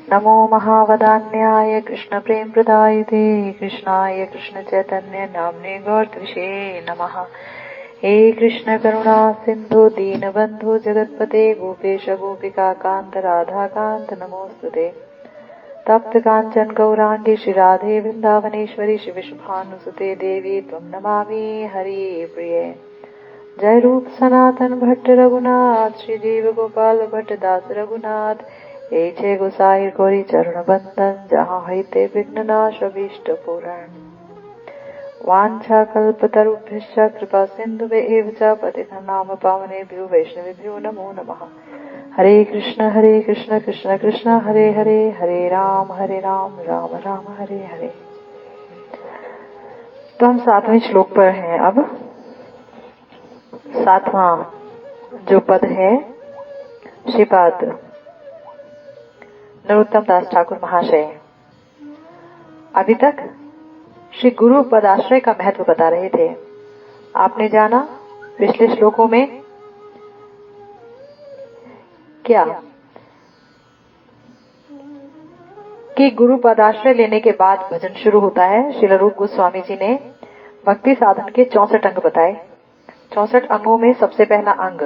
नमो महावदान्याय कृष्ण प्रेम प्रदायते कृष्णाय कृष्ण चैतन्य नाम्ने गौरतृषे नमः। हे कृष्ण करुणा सिंधु दीनबंधु जगतपते गोपेश गोपिका कांत राधा कांत नमोस्तुते। तप्त कांचन गौरांगी श्री राधे वृंदावनेश्वरी शिव शुभानुसुते देवी त्वं नमामि हरि प्रिये। जय रूप सनातन भट्ट रघुनाथ श्री जीव गोपाल भट्ट दास रघुनाथ एचे गोसाई गौरी चरण बंदन जहाँ हईते विघ्न नाश अभीष्ट पूरण। वांछा कल्पतरुभ्यश्च कृपा सिंधुभ्येव च पतितनाम पावनेभ्यो वैष्णवेभ्यो नमो नमः। हरे कृष्ण कृष्ण कृष्ण हरे हरे, हरे राम राम राम हरे हरे। तो हम 7वें श्लोक पर हैं। अब 7वां जो पद है श्रीपाद नरोत्तम दास ठाकुर महाशय अभी तक श्री गुरु पदाश्रय का महत्व बता रहे थे। आपने जाना पिछले श्लोकों में क्या कि गुरु पदाश्रय लेने के बाद भजन शुरू होता है। श्रील रूप गोस्वामी जी ने भक्ति साधन के 64 अंग बताए। 64 अंगों में सबसे पहला अंग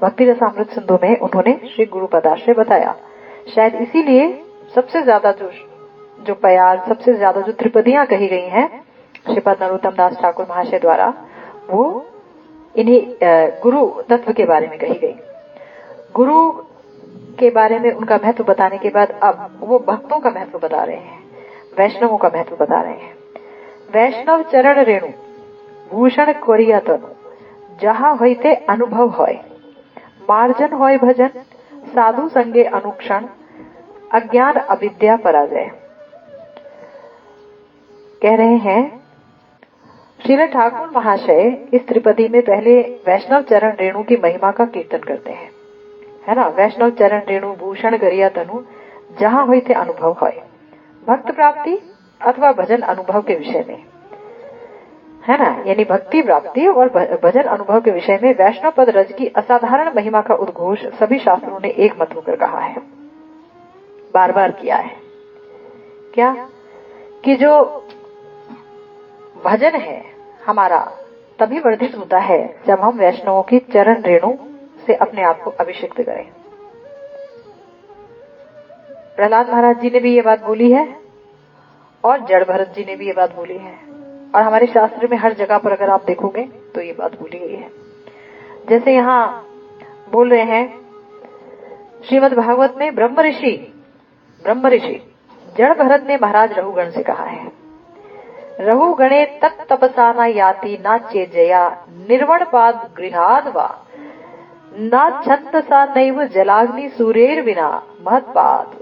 भक्ति रसामृत सिंधु में उन्होंने श्री गुरु पदाश्रय बताया। शायद इसीलिए सबसे ज्यादा जो प्यार, सबसे ज्यादा जो त्रिपदियां कही गई हैं श्रीपाद नरोत्तम दास ठाकुर महाशय द्वारा, वो इन्हीं गुरु तत्व के बारे में कही गई। गुरु के बारे में उनका महत्व बताने के बाद अब वो भक्तों का महत्व बता रहे हैं, वैष्णवों का महत्व बता रहे हैं। वैष्णव चरण रेणु भूषण कोरिया तनु जहाँ होते अनुभव होय, मार्जन होय भजन साधु संगे अनुक्षण अज्ञान अविद्या पराजय। कह रहे हैं श्रील ठाकुर महाशय इस त्रिपदी में पहले वैष्णव चरण रेणु की महिमा का कीर्तन करते हैं, है ना। वैष्णव चरण रेणु भूषण गरिया तनु जहाँ हुई थे अनुभव होय, भक्त प्राप्ति अथवा भजन अनुभव के विषय में, है ना। यानी भक्ति प्राप्ति और भजन अनुभव के विषय में वैष्णव पद रज की असाधारण महिमा का उद्घोष सभी शास्त्रों ने एक मत होकर कहा है, बार बार किया है। क्या कि जो भजन है हमारा तभी वर्धित होता है जब हम वैष्णवों की चरण रेणु से अपने आप को अभिषिक्त करें। प्रहलाद महाराज जी ने भी ये बात बोली है और जड़ भरत जी ने भी ये बात बोली है, और हमारे शास्त्र में हर जगह पर अगर आप देखोगे तो ये बात बोली गई है। जैसे यहाँ बोल रहे हैं श्रीमद् भागवत में ब्रह्म ऋषि जड़ भरत ने महाराज रघुगण से कहा है, रघुगणे तत्तपसा न याति न चेजया निर्वण पाद गृहाद वा न छंदसा नैव जलाग्नि सूर्येर विना महत्पाद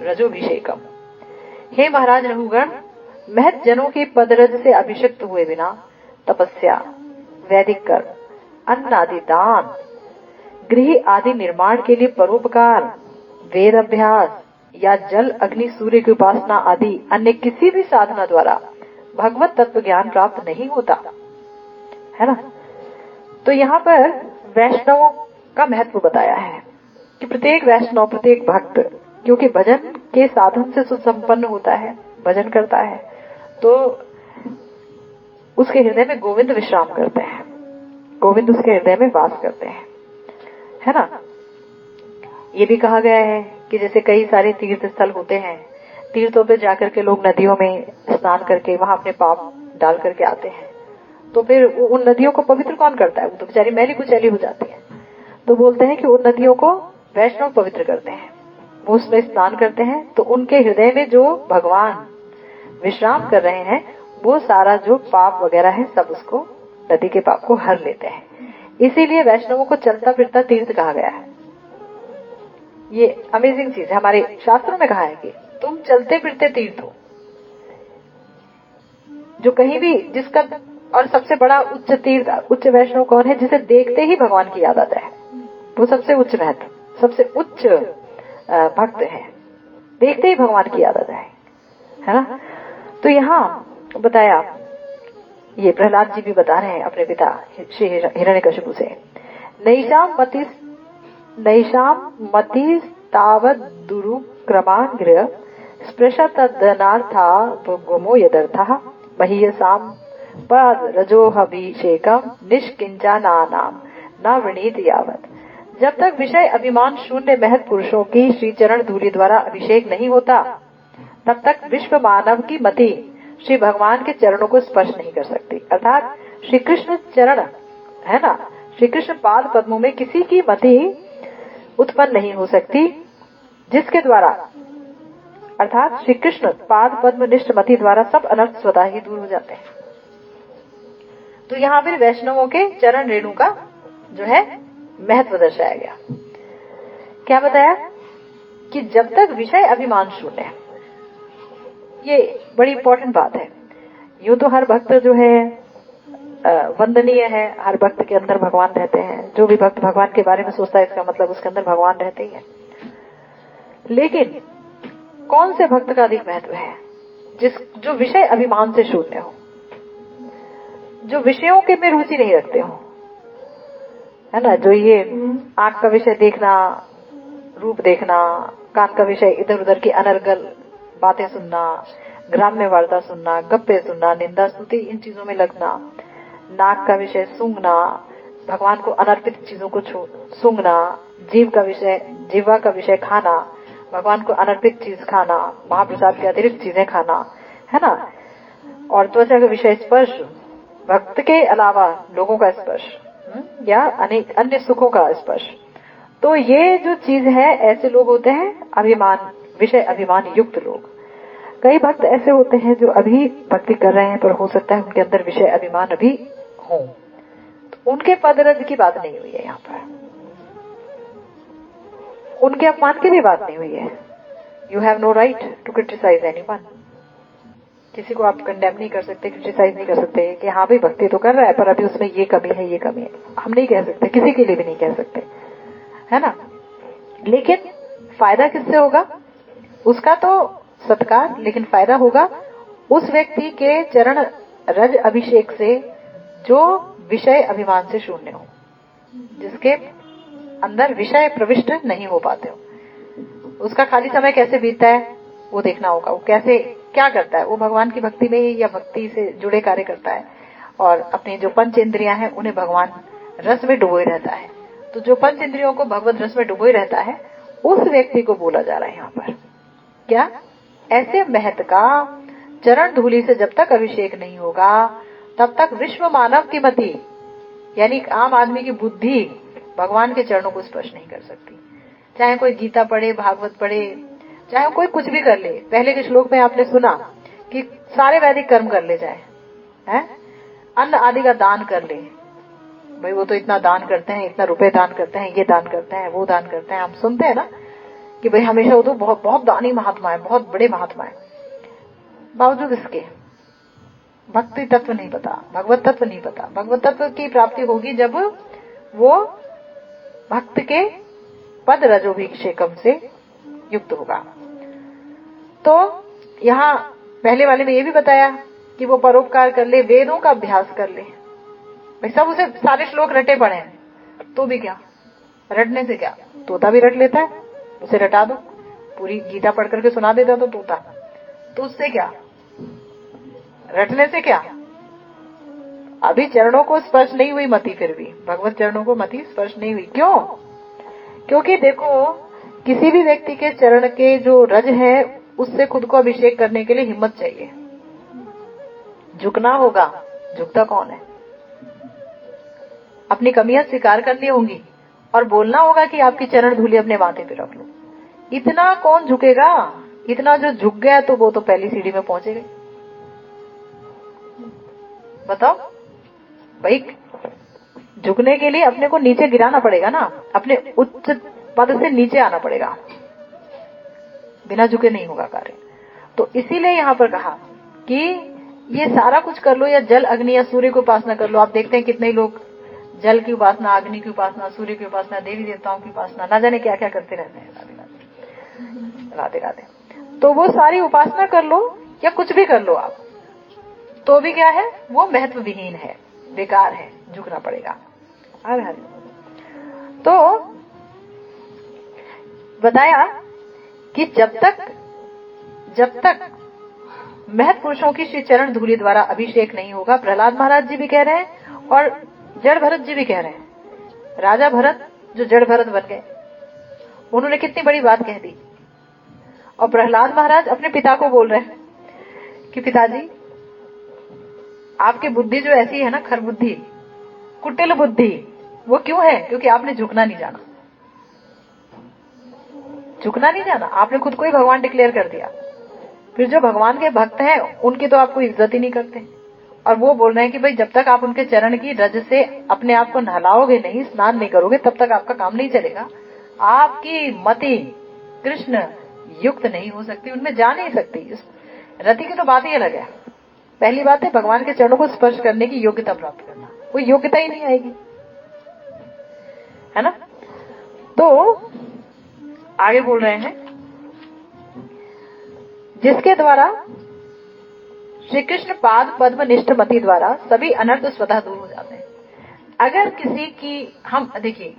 रजोभिषेकम। हे महाराज रघुगण, महत जनों के पदरज से अभिषिक्त हुए बिना तपस्या, वैदिक कर्म, अन्न आदि दान, गृह आदि निर्माण के लिए परोपकार, वेद अभ्यास या जल अग्नि सूर्य की उपासना आदि अन्य किसी भी साधना द्वारा भगवत तत्व ज्ञान प्राप्त नहीं होता, है ना। तो यहाँ पर वैष्णवों का महत्व बताया है कि प्रत्येक वैष्णव, प्रत्येक भक्त क्योंकि भजन के साधन से सुसंपन्न होता है, भजन करता है, तो उसके हृदय में गोविंद विश्राम करते हैं, गोविंद उसके हृदय में वास करते हैं, है ना। ये भी कहा गया है कि जैसे कई सारे तीर्थ स्थल होते हैं, तीर्थों पे जाकर के लोग नदियों में स्नान करके वहां अपने पाप डाल करके आते हैं, तो फिर उन नदियों को पवित्र कौन करता है? वो तो बेचारी मैली कुचैली हो जाती है। तो बोलते हैं कि उन नदियों को वैष्णव पवित्र करते हैं, वो उसमें स्नान करते हैं, तो उनके हृदय में जो भगवान विश्राम कर रहे हैं वो सारा जो पाप वगैरह है सब उसको, नदी के पाप को हर लेते हैं। इसीलिए वैष्णवों को चलता फिरता तीर्थ कहा गया है। ये अमेजिंग चीज है, हमारे शास्त्रों में कहा है कि तुम चलते फिरते तीर्थ हो। जो कहीं भी जिसका, और सबसे बड़ा उच्च तीर्थ, उच्च वैष्णव कौन है? जिसे देखते ही भगवान की याद आता है, वो सबसे उच्च महत्व, सबसे उच्च भक्त है, देखते ही भगवान की याद आता है ना। तो यहाँ बताया, ये प्रहलाद जी भी बता रहे हैं अपने पिता श्री हिरण्यकशिपु से, नैषाम मतिस तावद्दुरु क्रमांग्र स्पृशतदनार्था गमो यदर्थः महीयसाम पद रजोहभिषेकम निष्किंचनानाम न वृणीत यावत। जब तक विषय अभिमान शून्य महत् पुरुषों की श्री चरण धूलि द्वारा अभिषेक नहीं होता, तब तक विश्व मानव की मति श्री भगवान के चरणों को स्पर्श नहीं कर सकती। अर्थात श्री कृष्ण चरण है ना, श्री कृष्ण पाद पद्मों में किसी की मति उत्पन्न नहीं हो सकती, जिसके द्वारा अर्थात श्री कृष्ण पाद पद्म निष्ठ मति द्वारा सब अनर्थ स्वतः ही दूर हो जाते हैं। तो यहाँ फिर वैष्णवों के चरण रेणु का जो है महत्व दर्शाया गया। क्या बताया कि जब तक विषय अभिमान शून्य है, ये बड़ी इंपॉर्टेंट बात है। यूं तो हर भक्त जो है वंदनीय है, हर भक्त के अंदर भगवान रहते हैं। जो भी भक्त भगवान के बारे में सोचता है, इसका मतलब उसके अंदर भगवान रहते ही है। लेकिन कौन से भक्त का अधिक महत्व है? जो विषय अभिमान से शून्य हो, जो विषयों के में रुचि नहीं रखते हो, है ना। जो ये आंख का विषय देखना, रूप देखना, कान का विषय इधर उधर की अनर्गल बातें सुनना, ग्राम्य वार्ता सुनना, गप्पे सुनना, निंदा स्तुति इन चीजों में लगना, नाक का विषय सूंघना, भगवान को अनर्पित चीजों को सूंघना, जीवा का विषय खाना, भगवान को अनर्पित चीज खाना, महाप्रसाद के अतिरिक्त चीजें खाना, है ना। और त्वचा का विषय स्पर्श, भक्त के अलावा लोगों का स्पर्श या अनेक अन्य सुखों का स्पर्श। तो ये जो चीज है, ऐसे लोग होते हैं अभिमान, विषय अभिमान युक्त लोग। कई भक्त ऐसे होते हैं जो अभी भक्ति कर रहे हैं, पर हो सकता है उनके अंदर विषय अभिमान अभी हो, तो उनके पद रज की बात नहीं हुई है यहाँ पर, उनके अपमान की भी बात नहीं हुई है। You have no right to criticise anyone. किसी को आप कंडेम नहीं कर सकते, क्रिटिसाइज नहीं कर सकते कि हाँ भाई भक्ति तो कर रहा है पर अभी उसमें ये कमी है, ये कमी है। हम नहीं कह सकते, किसी के लिए भी नहीं कह सकते, है ना। लेकिन फायदा किससे होगा? उसका तो सत्कार, लेकिन फायदा होगा उस व्यक्ति के चरण रज अभिषेक से जो विषय अभिमान से शून्य हो, जिसके अंदर विषय प्रविष्ट नहीं हो पाते हो। उसका खाली समय कैसे बीतता है वो देखना होगा। वो कैसे क्या करता है, वो भगवान की भक्ति में या भक्ति से जुड़े कार्य करता है, और अपनी जो पंच इंद्रियां हैं उन्हें भगवान रस में डुबोए रहता है। तो जो पंच इंद्रियों को भगवत रस में डुबोए रहता है, उस व्यक्ति को बोला जा रहा है यहाँ पर। क्या? ऐसे महत का चरण धूलि से जब तक अभिषेक नहीं होगा, तब तक विश्व मानव की मति यानी आम आदमी की बुद्धि भगवान के चरणों को स्पर्श नहीं कर सकती। चाहे कोई गीता पढ़े, भागवत पढ़े, चाहे कोई कुछ भी कर ले। पहले के श्लोक में आपने सुना कि सारे वैदिक कर्म कर ले जाए, हैं? अन्न आदि का दान कर ले। भाई वो तो इतना दान करते हैं, इतना रुपए दान करते हैं, ये दान करते हैं, वो दान करते हैं। हम सुनते हैं ना कि भाई हमेशा वो तो बहुत बहुत दानी महात्मा है, बहुत बड़े महात्मा है। बावजूद इसके भक्ति तत्व नहीं पता, भगवत तत्व नहीं पता। भगवत तत्व की प्राप्ति होगी जब वो भक्त के पद रजोभिषेकम से युक्त होगा। तो यहाँ पहले वाले में ये भी बताया कि वो परोपकार कर ले, वेदों का अभ्यास कर ले। भाई सब उसे सारे श्लोक रटे पड़े हैं, तो भी क्या, रटने से क्या? तोता भी रट लेता है, उसे रटा दो, पूरी गीता पढ़ करके सुना देता तो तोता, तो उससे क्या, रटने से क्या? अभी चरणों को स्पर्श नहीं हुई मति, फिर भी भगवत चरणों को मति स्पर्श नहीं हुई। क्यों? क्योंकि देखो किसी भी व्यक्ति के चरण के जो रज है उससे खुद को अभिषेक करने के लिए हिम्मत चाहिए, झुकना होगा। झुकता कौन है? अपनी कमियां स्वीकार करनी होंगी और बोलना होगा कि आपकी चरण धूलि अपने माथे पे रख लो। इतना कौन झुकेगा? इतना जो झुक गया तो वो तो पहली सीढ़ी में पहुंचेगा। बताओ भाई, झुकने के लिए अपने को नीचे गिराना पड़ेगा ना, अपने उच्च पद से नीचे आना पड़ेगा, बिना झुके नहीं होगा कार्य। तो इसीलिए यहाँ पर कहा कि ये सारा कुछ कर लो, या जल अग्नि या सूर्य की उपासना कर लो। आप देखते हैं कितने लोग जल की उपासना, अग्नि की उपासना, सूर्य की उपासना, देवी देवताओं की उपासना, ना जाने क्या क्या करते रहते हैं। राधे राधे। तो वो सारी उपासना कर लो या कुछ भी कर लो आप, तो भी क्या है, वो महत्व विहीन है, बेकार है, झुकना पड़ेगा। तो बताया कि जब तक महत् पुरुषों की श्री चरण धूलि द्वारा अभिषेक नहीं होगा, प्रहलाद महाराज जी भी कह रहे हैं और जड़ भरत जी भी कह रहे हैं, राजा भरत जो जड़ भरत बन गए, उन्होंने कितनी बड़ी बात कह दी। और प्रहलाद महाराज अपने पिता को बोल रहे हैं कि पिताजी, आपकी बुद्धि जो ऐसी है ना, खर बुद्धि, कुटिल बुद्धि, वो क्यों है? क्योंकि आपने झुकना नहीं जाना, झुकना नहीं जाना। आपने खुद को ही भगवान डिक्लेयर कर दिया। फिर जो भगवान के भक्त हैं उनकी तो आपको इज्जत ही नहीं करते। और वो बोल रहे हैं कि भाई जब तक आप उनके चरण की रज से अपने आप को नहलाओगे नहीं, स्नान नहीं करोगे, तब तक आपका काम नहीं चलेगा। आपकी मति कृष्ण युक्त नहीं हो सकती, उनमें जा नहीं सकती। रति की तो बात ही अलग है। पहली बात है भगवान के चरणों को स्पर्श करने की योग्यता प्राप्त करना, कोई योग्यता ही नहीं आएगी, है ना। तो आगे बोल रहे हैं, जिसके द्वारा श्री कृष्ण पाद पद्म निष्ठ मति द्वारा सभी अनर्थ स्वतः दूर हो जाते हैं। अगर किसी की, हम देखिए,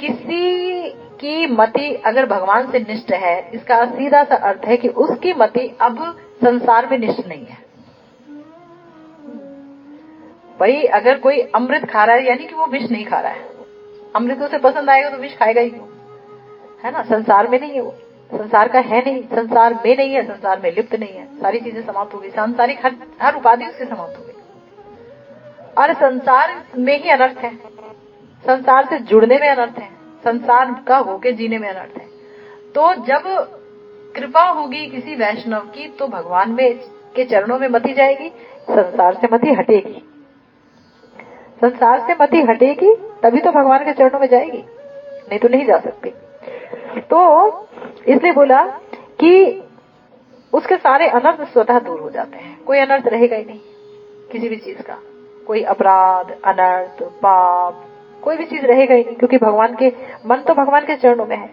किसी की मति अगर भगवान से निष्ठ है, इसका सीधा सा अर्थ है कि उसकी मति अब संसार में निष्ठ नहीं है। भाई अगर कोई अमृत खा रहा है यानी कि वो विष नहीं खा रहा है। अमृत उसे पसंद आएगा तो विष खाएगा ही क्यों, है ना। संसार में नहीं है वो, संसार का है नहीं, संसार में नहीं है, संसार में लिप्त नहीं है, सारी चीजें समाप्त हो गई, सांसारिक हर उपाधि उससे समाप्त हो गई। और संसार में ही अनर्थ है, संसार से जुड़ने में अनर्थ है, संसार का होके जीने में अनर्थ है। तो जब कृपा होगी किसी वैष्णव की तो भगवान में के चरणों में मति जाएगी, संसार से मति हटेगी, संसार से मति हटेगी तभी तो भगवान के चरणों में जाएगी, नहीं तो नहीं जा सकती। तो इसलिए बोला कि उसके सारे अनर्थ स्वतः दूर हो जाते हैं, कोई अनर्थ रहेगा ही नहीं किसी भी चीज का, कोई अपराध, अनर्थ, पाप, कोई भी चीज रहेगा ही नहीं, क्योंकि भगवान के मन तो भगवान के चरणों में है।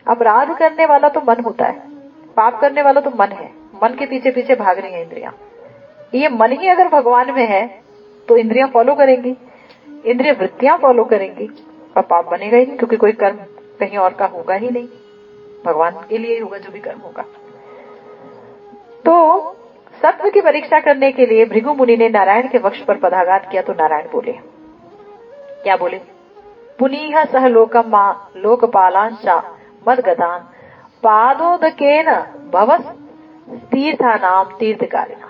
अपराध करने वाला तो मन होता है, पाप करने वाला तो मन है, मन के पीछे पीछे भाग रही है इंद्रियां। ये मन ही अगर भगवान में है तो इंद्रियां फॉलो करेंगी, इंद्रिय वृत्तियां फॉलो करेंगी और पाप बनेगा ही नहीं, क्योंकि कोई कर्म कहीं और का होगा ही नहीं, भगवान के लिए ही होगा जो भी कर्म होगा। तो सत्व की परीक्षा करने के लिए भृगु मुनि ने नारायण के वक्ष पर पदाघात किया तो नारायण बोले, क्या बोले? पुनीह सह लोकपालांशा मदगतान पादोदकेन भवस तीर्थानाम तीर्थकारिणा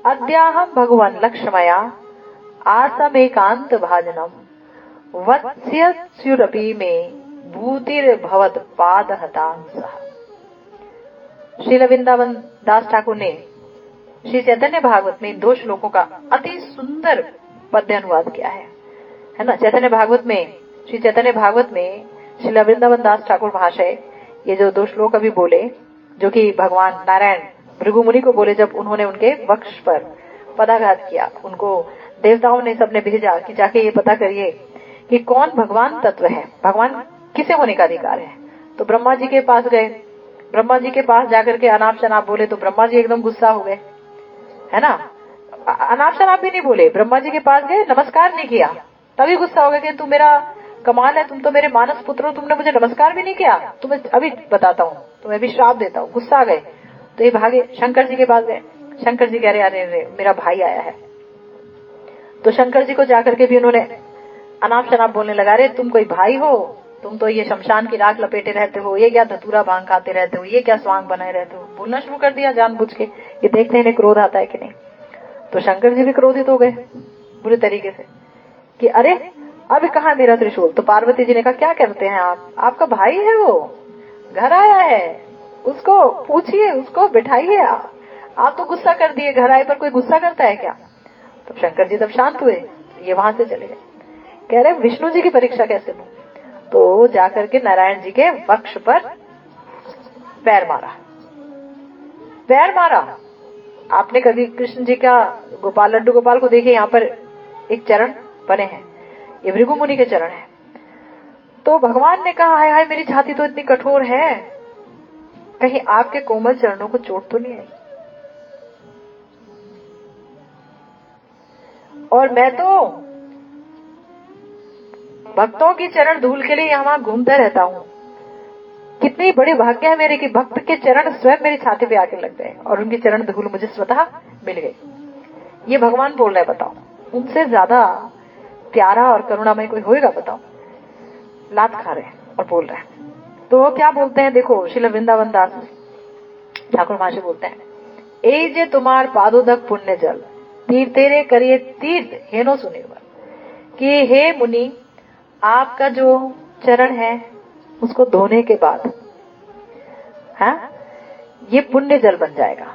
अद्याहम भगवन् लक्ष्मया आसमेकांत भाजनम वत्स्युरपि में भूतिर्भवत पादहतांसः। श्रील वृंदावन दास ठाकुर ने श्री चैतन्य भागवत में 2 श्लोकों का अति सुंदर पद्य अनुवाद किया है ना। चैतन्य भागवत में, श्री चैतन्य भागवत में श्रील वृंदावन दास ठाकुर महाशय ये जो 2 श्लोक अभी बोले, जो कि भगवान नारायण भृगु मुनि को बोले जब उन्होंने उनके वक्ष पर पदाघात किया, उनको देवताओं ने सबने भेजा कि जाके ये पता करिए कि कौन भगवान तत्व है, भगवान किसे होने का अधिकार है। तो ब्रह्मा जी के पास गए, ब्रह्मा जी के पास जाकर के अनाप शनाप बोले तो ब्रह्मा जी एकदम गुस्सा हो गए, है ना। अनाप शनाप भी नहीं बोले, ब्रह्मा जी के पास गए, नमस्कार नहीं किया, तभी गुस्सा हो गया कि तू मेरा कमाल है, तुम तो मेरे मानस पुत्र हो, तुमने मुझे नमस्कार भी नहीं किया, तुम्हें अभी बताता हूँ, तुम्हें अभी श्राप देता हूँ। गुस्सा आ गए तो ये भागे शंकर जी के पास गए। शंकर जी कह रहे अरे मेरा भाई आया है। तो शंकर जी को जाकर के भी उन्होंने अनाप शनाप बोलने लगा, अरे तुम कोई भाई हो, तुम तो ये शमशान की राख लपेटे रहते हो, ये क्या धतूरा भांग खाते रहते हो, ये क्या स्वांग बनाए रहते हो। बोलना शुरू कर दिया जानबूझ के, ये देखते इन्हें क्रोध आता है कि नहीं। तो शंकर जी भी क्रोधित हो गए बुरे तरीके से कि अरे अब कहाँ मेरा त्रिशूल। तो पार्वती जी ने कहा क्या करते हैं आप, आपका भाई है, वो घर आया है, उसको पूछिए, उसको बिठाइए। आप तो गुस्सा कर दिए, घर आए पर कोई गुस्सा करता है क्या। तो शंकर जी तब शांत हुए, ये वहां से चले गए, कह रहे विष्णु जी की परीक्षा कैसे लूं। तो जाकर के नारायण जी के वक्ष पर पैर मारा, पैर मारा। आपने कभी कृष्ण जी का गोपाल लड्डू गोपाल को देखे, यहाँ पर एक चरण बने हैं, ये भृगु मुनि के चरण है। तो भगवान ने कहा हाय हाय मेरी छाती तो इतनी कठोर है, कहीं आपके कोमल चरणों को चोट तो नहीं आई। और मैं तो भक्तों की चरण धूल के लिए यहाँ घूमता रहता हूँ। कितनी बड़ी भाग्य है मेरे कि भक्त के चरण स्वयं मेरी छाती पे आके लग गए और उनकी चरण धूल मुझे स्वतः मिल गई। ये भगवान बोल रहे हैं, बताओ उनसे ज्यादा प्यारा और करुणामय कोई होएगा? बताओ। लात खा रहे हैं और बोल रहे हैं। तो क्या बोलते हैं, देखो श्रील वृंदावन दास ठाकुर महाशय बोलते हैं, ए जे तुम्हार पादोदक पुण्य जल तीर्थेरे करिए तीर्थ हेनो सुनिर्मल, कि हे मुनि आपका जो चरण है उसको धोने के बाद ये पुण्य जल बन जाएगा।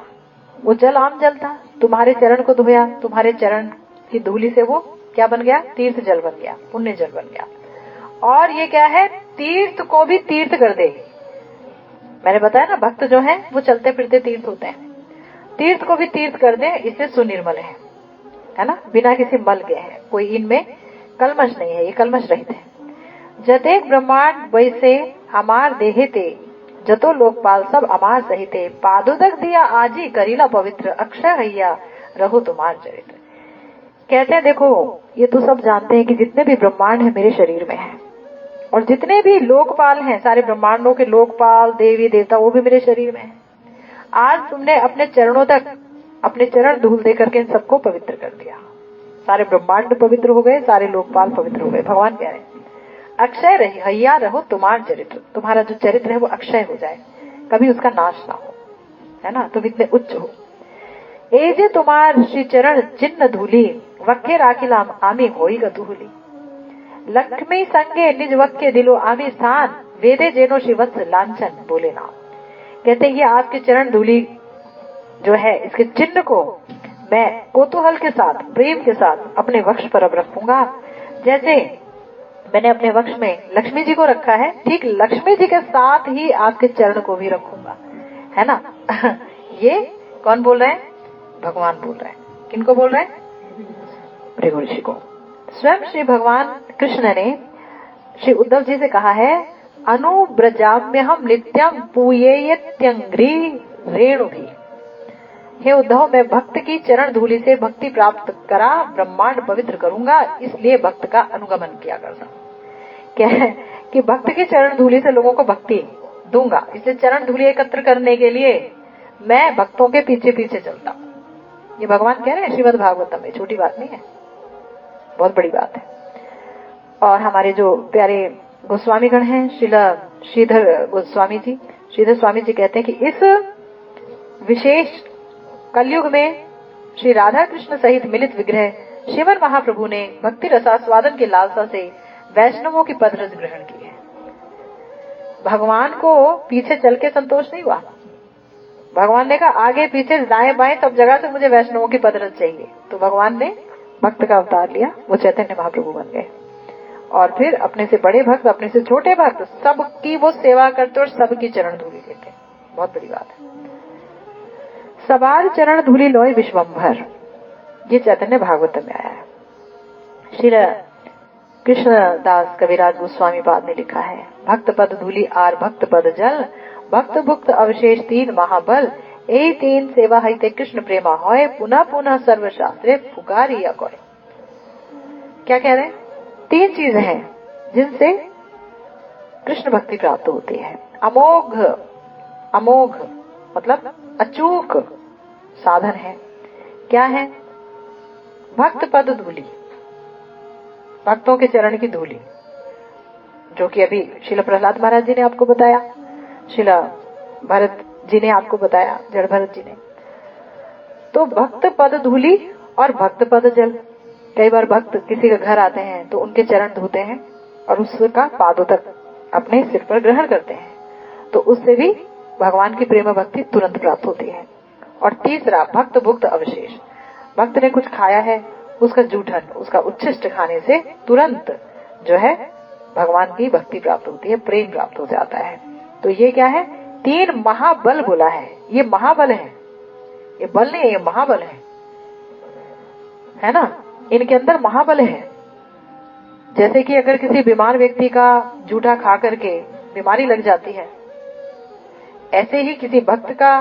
वो जल आम जल था, तुम्हारे चरण को धोया, तुम्हारे चरण की धूली से वो क्या बन गया? तीर्थ जल बन गया, पुण्य जल बन गया। और ये क्या है? तीर्थ को भी तीर्थ कर दे। मैंने बताया ना, भक्त जो है वो चलते फिरते तीर्थ होते हैं। तीर्थ को भी तीर्थ कर दे, इससे सुनिर्मल है ना, बिना किसी मल के है, कोई इनमें कलमश नहीं है, ये कलमश रहित है। जतेक ब्रह्मांड वैसे अमार देहे ते, जतो लोकपाल सब अमार सहिते, पादोदक दिया आजी करीला पवित्र, अक्षय हैया रहो तुम्हार चरित्र। कहते हैं देखो, ये तो सब जानते हैं कि जितने भी ब्रह्मांड है मेरे शरीर में है, और जितने भी लोकपाल हैं, सारे ब्रह्मांडों के लोकपाल देवी देवता वो भी मेरे शरीर में है। आज तुमने अपने चरणों तक अपने चरण धूल दे करके इन सबको पवित्र कर दिया। सारे ब्रह्मांड पवित्र हो गए, सारे लोकपाल पवित्र हो गए। भगवान कह रहे हैं अक्षय रही हैया रहो तुम्हार चरित्र, तुम्हारा जो चरित्र है वो अक्षय हो जाए, कभी उसका नाश ना हो, है ना, तुम इतने उच्च हो। ए जे तुम्हार श्री चरण चिन्ह धूली, वक्के राखिलाम आमी होई गतुहुली, लक्ष्मी संगे निज वक्के दिलो आमी स्थान, वेदे जेनो शिवत्स लांछन बोले नाम। कहते हैं ये आपके चरण धूली जो है, इसके चिन्ह को मैं कौतूहल के साथ, प्रेम के साथ अपने वक्ष पर अब रखूंगा। जैसे मैंने अपने वक्ष में लक्ष्मी जी को रखा है, ठीक लक्ष्मी जी के साथ ही आपके चरण को भी रखूंगा, है ना। ये कौन बोल रहे हैं? भगवान बोल रहे हैं। किनको बोल रहे हैं? भृगु ऋषि को। स्वयं श्री भगवान कृष्ण ने श्री उद्धव जी से कहा है, अनुब्रजाम्य हम नित्यम पूयेयत्यंग्री रेणु भी। हे उद्धव, मैं भक्त की चरण धूलि से भक्ति प्राप्त करा ब्रह्मांड पवित्र करूंगा, इसलिए भक्त का अनुगमन किया करता। क्या है कि भक्त की चरण धूलि से लोगों को भक्ति दूंगा, इसलिए चरण धूलि एकत्र करने के लिए मैं भक्तों के पीछे पीछे चलता हूँ। ये भगवान कह रहे हैं श्रीमद् भागवतम में, छोटी बात नहीं है, बहुत बड़ी बात है। और हमारे जो प्यारे गोस्वामी गण हैं, श्रीधर गोस्वामी जी, श्रीधर स्वामी जी कहते हैं कि इस विशेष कलयुग में श्री राधा कृष्ण सहित मिलित विग्रह श्रीमन महाप्रभु ने भक्ति रसास्वादन के लालसा से वैष्णवों की पदरस ग्रहण की है। भगवान को पीछे चल के संतोष नहीं हुआ। भगवान ने कहा आगे पीछे दाएं बाएं सब जगह से मुझे वैष्णवों की पदरस चाहिए। तो भगवान ने भक्त का अवतार लिया, वो चैतन्य महाप्रभु बन गए। और फिर अपने से बड़े भक्त, अपने से छोटे भक्त, सबकी वो सेवा करते और सबकी चरण धूलि लेते। बहुत बड़ी बात है। सवार चरण धूलि लोय विश्वम्भर, ये चैतन्य भागवत में आया है। श्री कृष्णदास कविराज गोस्वामी पाद ने लिखा है, भक्त पद धूलि आर भक्त पद जल, भक्त भुक्त अवशेष तीन महाबल, ए तीन सेवा है कृष्ण प्रेमा होय, पुनः पुनः सर्वशास्त्रे पुकारी अकोय। क्या कह रहे हैं? तीन चीजें हैं जिनसे कृष्ण भक्ति प्राप्त होती है। अमोघ, अमोघ मतलब अचूक साधन है। क्या है? भक्त पद धूलि, भक्तों के चरण की धूलि, जो कि अभी श्रील प्रहलाद महाराज जी ने आपको बताया, श्रील भरत जी ने आपको बताया, जड़ भरत जी ने। तो भक्त पद धूलि और भक्त पद जल। कई बार भक्त किसी के घर आते हैं तो उनके चरण धोते हैं और उसका पादों तक अपने सिर पर ग्रहण करते हैं, तो उससे भी भगवान की प्रेम भक्ति तुरंत प्राप्त होती है। और तीसरा भक्त भुक्त अवशेष, भक्त ने कुछ खाया है, उसका जूठन, उसका उच्छिष्ट खाने से तुरंत जो है भगवान की भक्ति प्राप्त होती है, प्रेम प्राप्त हो जाता है। तो ये क्या है? तीन महाबल बोला है। ये महाबल है, ये बल नहीं है, ये महाबल है ना। इनके अंदर महाबल है। जैसे कि अगर किसी बीमार व्यक्ति का जूठा खा करके बीमारी लग जाती है, ऐसे ही किसी भक्त का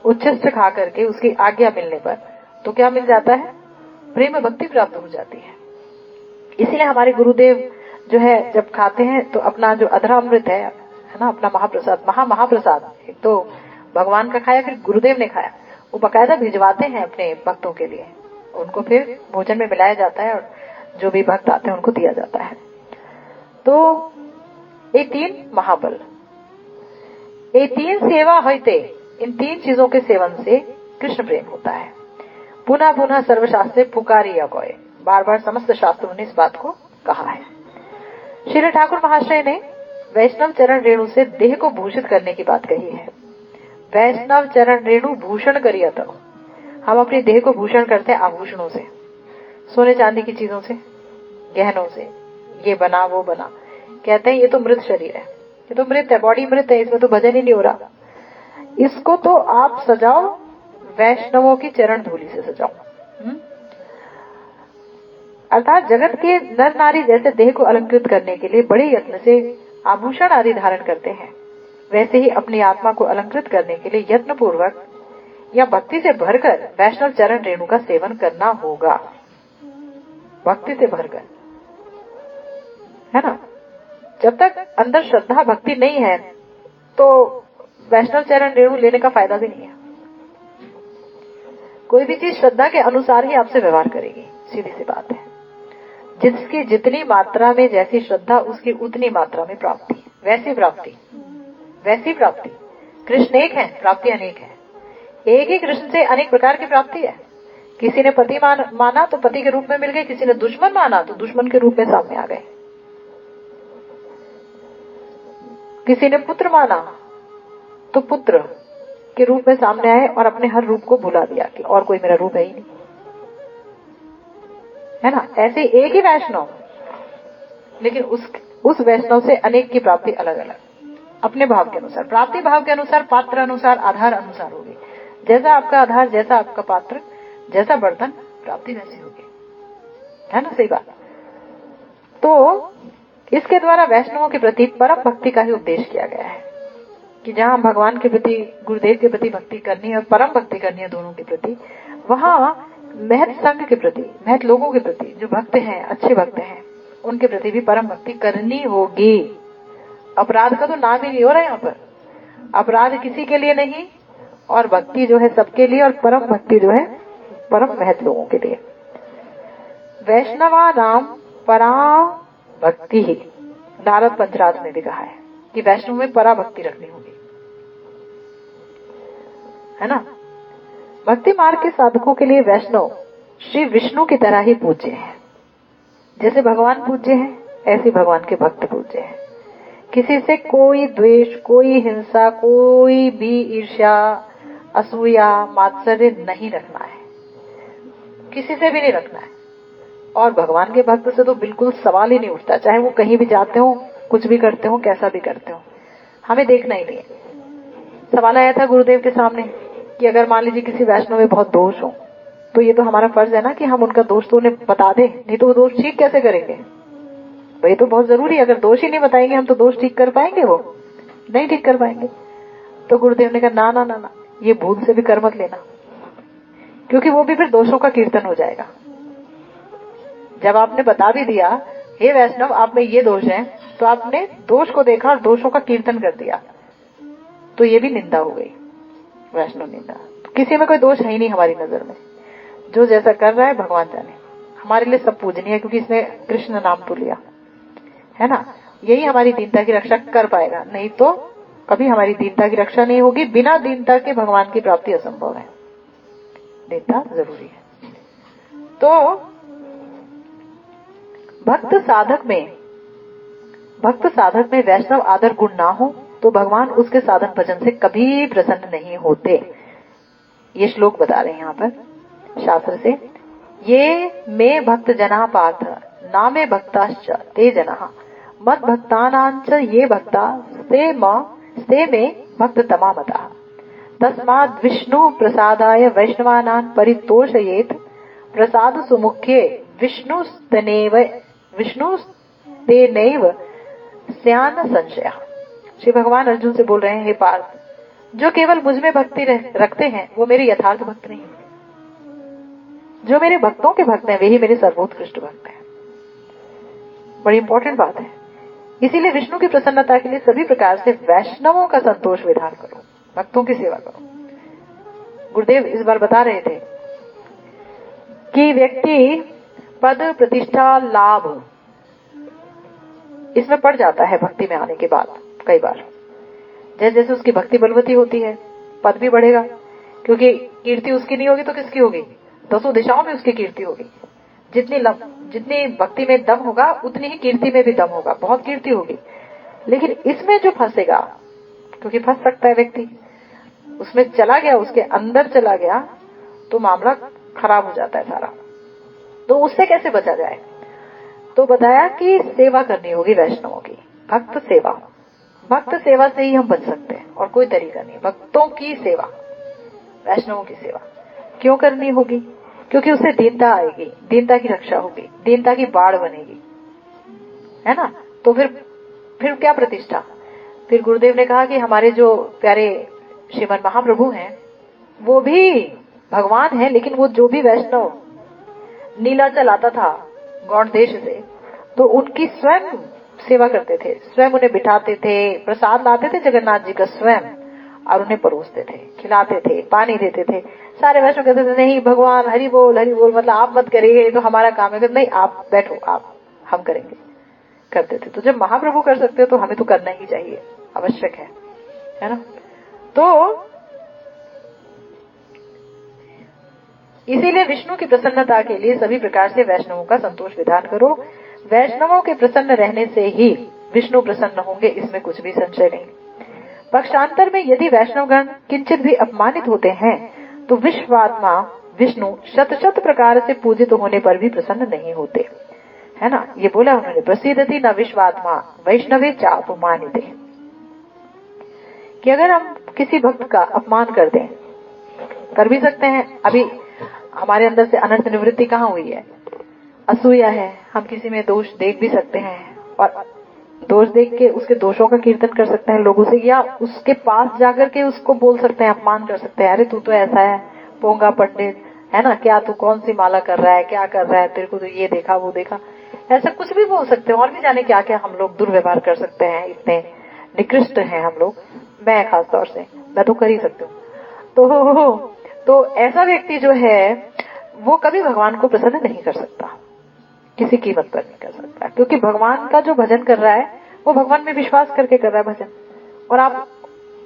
उच्छिष्ट खा करके उसकी आज्ञा मिलने पर तो क्या मिल जाता है? प्रेम भक्ति प्राप्त हो जाती है। इसीलिए हमारे गुरुदेव जो है जब खाते हैं तो अपना जो अधरामृत है ना, अपना महाप्रसाद, महाप्रसाद, एक तो भगवान का खाया, फिर गुरुदेव ने खाया, वो बकायदा भिजवाते हैं अपने भक्तों के लिए, उनको फिर भोजन में मिलाया जाता है और जो भी भक्त आते हैं उनको दिया जाता है। तो ये 3 महाबल, ये 3 सेवा होते, इन 3 चीजों के सेवन से कृष्ण प्रेम होता है। पुनः पुनः सर्वशास्त्रे पुकारिया कोय, बार बार समस्त शास्त्रों ने इस बात को कहा है। श्री ठाकुर महाशय ने वैष्णव चरण रेणु से देह को भूषित करने की बात कही है। वैष्णव चरण रेणु भूषण करिए, तो हम अपने देह को भूषण करते हैं आभूषणों से, सोने चांदी की चीजों से, गहनों से, ये बना वो बना, कहते हैं ये तो मृत शरीर है, ये तो मृत है, बॉडी मृत है, इसमें तो भजन ही नहीं हो रहा। इसको तो आप सजाओ वैष्णवों की चरण धूलि से सजाओ। अर्थात जगत के नर नारी जैसे देह को अलंकृत करने के लिए बड़े यत्न से आभूषण आदि धारण करते हैं, वैसे ही अपनी आत्मा को अलंकृत करने के लिए यत्न पूर्वक या भक्ति से भरकर वैष्णव चरण रेणु का सेवन करना होगा। भक्ति से भरकर, है ना। जब तक अंदर श्रद्धा भक्ति नहीं है तो वैष्णव चरण रेणु लेने का फायदा भी नहीं है। कोई भी चीज श्रद्धा के अनुसार ही आपसे व्यवहार करेगी, सीधी सी बात है। जिसकी जितनी मात्रा में जैसी श्रद्धा, उसकी उतनी मात्रा में प्राप्ति, वैसी प्राप्ति, वैसी प्राप्ति। कृष्ण एक है, प्राप्ति अनेक है। एक ही कृष्ण से अनेक प्रकार की प्राप्ति है। किसी ने पति माना तो पति के रूप में मिल गए, किसी ने दुश्मन माना तो दुश्मन के रूप में सामने आ गए, किसी ने पुत्र माना तो पुत्र के रूप में सामने आए और अपने हर रूप को भुला दिया कि और कोई मेरा रूप है ही नहीं, है ना। ऐसे एक ही वैष्णव, लेकिन उस वैष्णव से अनेक की प्राप्ति अलग अलग, अपने भाव के अनुसार, प्राप्ति भाव के अनुसार, पात्र अनुसार, आधार अनुसार होगी। जैसा आपका आधार, जैसा आपका पात्र, जैसा बर्तन, प्राप्ति वैसी होगी, है ना, सही बात। तो इसके द्वारा वैष्णवों के प्रति परम भक्ति का ही उपदेश किया गया है कि जहाँ भगवान के प्रति, गुरुदेव के प्रति भक्ति करनी है और परम भक्ति करनी है दोनों के प्रति, वहाँ महत संघ के प्रति, महत लोगों के प्रति, जो भक्त हैं, अच्छे भक्त हैं, उनके प्रति भी परम भक्ति करनी होगी। अपराध का तो नाम ही नहीं हो रहा है यहाँ पर। अपराध किसी के लिए नहीं, और भक्ति जो है सबके लिए, और परम भक्ति जो है परम महत लोगों के लिए। वैष्णवा नाम परा भक्ति ही, नारद पंचराज में भी कहा है कि वैष्णव में परा भक्ति रखनी होगी, है ना। भक्ति मार्ग के साधकों के लिए वैष्णव श्री विष्णु की तरह ही पूज्य है। जैसे भगवान पूज्य है, ऐसे भगवान के भक्त पूज्य है। किसी से कोई द्वेष, कोई हिंसा, कोई भी ईर्ष्या, असूया, मात्सर्य नहीं रखना है, किसी से भी नहीं रखना है। और भगवान के भक्त से तो बिल्कुल सवाल ही नहीं उठता, चाहे वो कहीं भी जाते हो, कुछ भी करते हो, कैसा भी करते हो, हमें देखना ही नहीं है। सवाल आया था गुरुदेव के सामने कि अगर मान लीजिए किसी वैष्णव में बहुत दोष हो, तो ये तो हमारा फर्ज है ना कि हम उनका दोष तो उन्हें बता दें, नहीं तो वो दोष ठीक कैसे करेंगे। तो ये तो बहुत जरूरी है, अगर दोष ही नहीं बताएंगे हम तो दोष ठीक कर पाएंगे, वो नहीं ठीक कर पाएंगे। तो गुरुदेव ने कहा ना ना ना ना, ये भूल से भी कर मत लेना, क्योंकि वो भी फिर दोषों का कीर्तन हो जाएगा। जब आपने बता भी दिया, हे वैष्णव आप में ये दोष है, तो आपने दोष को देखा और दोषों का कीर्तन कर दिया, तो ये भी निंदा हो गई, वैष्णव निंदा। तो किसी में कोई दोष है ही नहीं हमारी नजर में, जो जैसा कर रहा है भगवान जाने। हमारे लिए सब पूजनीय है, क्योंकि इसने कृष्ण नाम तो लिया, है ना। यही हमारी दीनता की रक्षा कर पाएगा, नहीं तो कभी हमारी दीनता की रक्षा नहीं होगी। बिना दीनता के भगवान की प्राप्ति असंभव है, दीनता जरूरी है। तो भक्त साधक में वैष्णव आदर गुण ना हो तो भगवान उसके साधन भजन से कभी प्रसन्न नहीं होते। ये श्लोक बता रहे हैं यहाँ पर शास्त्र से। ये मे भक्त जना पार्थ ना मे भक्ताश्च ते जना मत भक्तानांच ये भक्ता से मे भक्त तमा मता तस्माद् विष्णु प्रसादाय वैष्णवानान् परितोषयेत् प्रसाद सुमुख्ये विष्णुस्तेनैव स्यान संशय। श्री भगवान अर्जुन से बोल रहे हैं, हे पार्थ, जो केवल मुझ में भक्ति रखते हैं वो मेरे यथार्थ भक्त नहीं, जो मेरे भक्तों के भक्त हैं वे ही मेरे सर्वोत्कृष्ट भक्त हैं। बड़ी इंपॉर्टेंट बात है। इसीलिए विष्णु की प्रसन्नता के लिए सभी प्रकार से वैष्णवों का संतोष विधान करो, भक्तों की सेवा करो। गुरुदेव इस बार बता रहे थे कि व्यक्ति पद, प्रतिष्ठा, लाभ इसमें पड़ जाता है भक्ति में आने के बाद। कई बार जैसे जैसे उसकी भक्ति बलवती होती है, पद भी बढ़ेगा, क्योंकि कीर्ति उसकी नहीं होगी तो किसकी होगी? दसों दिशाओं में उसकी कीर्ति होगी। जितनी भक्ति में दम होगा उतनी ही कीर्ति में भी दम होगा, बहुत कीर्ति होगी। लेकिन इसमें जो फंसेगा, क्योंकि फंस सकता है व्यक्ति, उसमें चला गया, उसके अंदर चला गया तो मामला खराब हो जाता है सारा। तो उससे कैसे बचा जाए? तो बताया कि सेवा करनी होगी वैष्णवों की, भक्त सेवा। भक्त सेवा से ही हम बच सकते हैं और कोई तरीका नहीं। भक्तों की सेवा, वैष्णवों की सेवा क्यों करनी होगी? क्योंकि उससे दीनता आएगी, दीनता की रक्षा होगी, दीनता की बाढ़ बनेगी, है ना। तो फिर क्या प्रतिष्ठा? फिर गुरुदेव ने कहा कि हमारे जो प्यारे श्रीमन महाप्रभु हैं वो भी भगवान है, लेकिन वो जो भी वैष्णव नीलाचल आता था गौड़ देश से, तो उनकी स्वयं सेवा करते थे, स्वयं उन्हें बिठाते थे, प्रसाद लाते थे जगन्नाथ जी का स्वयं, और उन्हें परोसते थे, खिलाते थे, पानी देते थे। सारे वैष्णव कहते थे नहीं भगवान हरि बोल, मतलब आप मत करिए, तो हमारा काम है। नहीं, आप बैठो, आप, हम करेंगे, करते थे। तो जब महाप्रभु कर सकते हो तो हमें तो करना ही चाहिए, आवश्यक है ना। तो इसीलिए विष्णु की प्रसन्नता के लिए सभी प्रकार से वैष्णवों का संतोष विधान करो। वैष्णवों के प्रसन्न रहने से ही विष्णु प्रसन्न होंगे, इसमें कुछ भी संशय नहीं। पक्षांतर में यदि वैष्णवगण किंचित भी अपमानित होते हैं तो विश्वात्मा विष्णु शत शत प्रकार से पूजित होने पर भी प्रसन्न नहीं होते, है ना। ये बोला उन्होंने, प्रसिद्धति न विश्वात्मा वैष्णवे चापमानिते, कि अगर हम किसी भक्त का अपमान कर दें, कर भी सकते हैं। अभी हमारे अंदर से अनर्थ निवृत्ति कहाँ हुई है? असूया है। हम किसी में दोष देख भी सकते हैं और दोष देख के उसके दोषों का कीर्तन कर सकते हैं लोगों से, या उसके पास जाकर के उसको बोल सकते हैं, अपमान कर सकते हैं, अरे तू तो ऐसा है, पोंगा पंडित, है ना, क्या तू कौन सी माला कर रहा है, क्या कर रहा है, तेरे को तो ये देखा वो देखा, ऐसा कुछ भी बोल सकते हैं। और भी जाने क्या क्या हम लोग दुर्व्यवहार कर सकते हैं, इतने निकृष्ट हैं हम लोग। मैं खास तौर से, मैं तो कर ही सकती हूँ। तो ऐसा व्यक्ति जो है वो कभी भगवान को प्रसन्न नहीं कर सकता, किसी कीमत पर नहीं कर सकता, क्योंकि भगवान का जो भजन कर रहा है वो भगवान में विश्वास करके कर रहा है भजन। और आप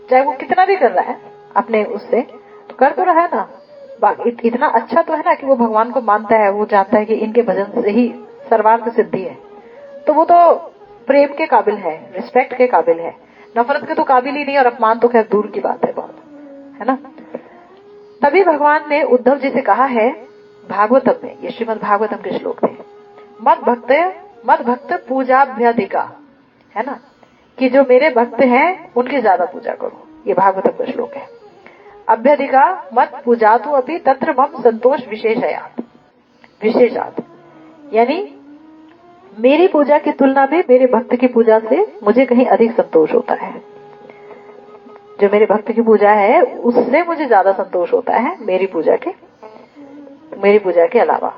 चाहे वो कितना भी कर रहा है अपने उससे, तो कर तो रहा है ना, इतना अच्छा तो है ना कि वो भगवान को मानता है, वो जानता है कि इनके भजन से ही सर्वार्थ सिद्धि है। तो वो तो प्रेम के काबिल है, रिस्पेक्ट के काबिल है, नफरत के तो काबिल ही नहीं, और अपमान तो खैर दूर की बात है बहुत, है ना। तभी भगवान ने उद्धव जी से कहा है भागवतम में, ये श्रीमद् भागवतम के श्लोक थे, मद भक्त पूजाभ्यधिका, है ना, कि जो मेरे भक्त हैं उनकी ज्यादा पूजा करो। ये भागवतम का श्लोक है। अभ्यधिका मत पूजा तो अभी तत्र मम संतोष विशेषात, यानी मेरी पूजा की तुलना में मेरे भक्त की पूजा से मुझे कहीं अधिक संतोष होता है। जो मेरे भक्त की पूजा है उससे मुझे ज्यादा संतोष होता है मेरी पूजा के अलावा।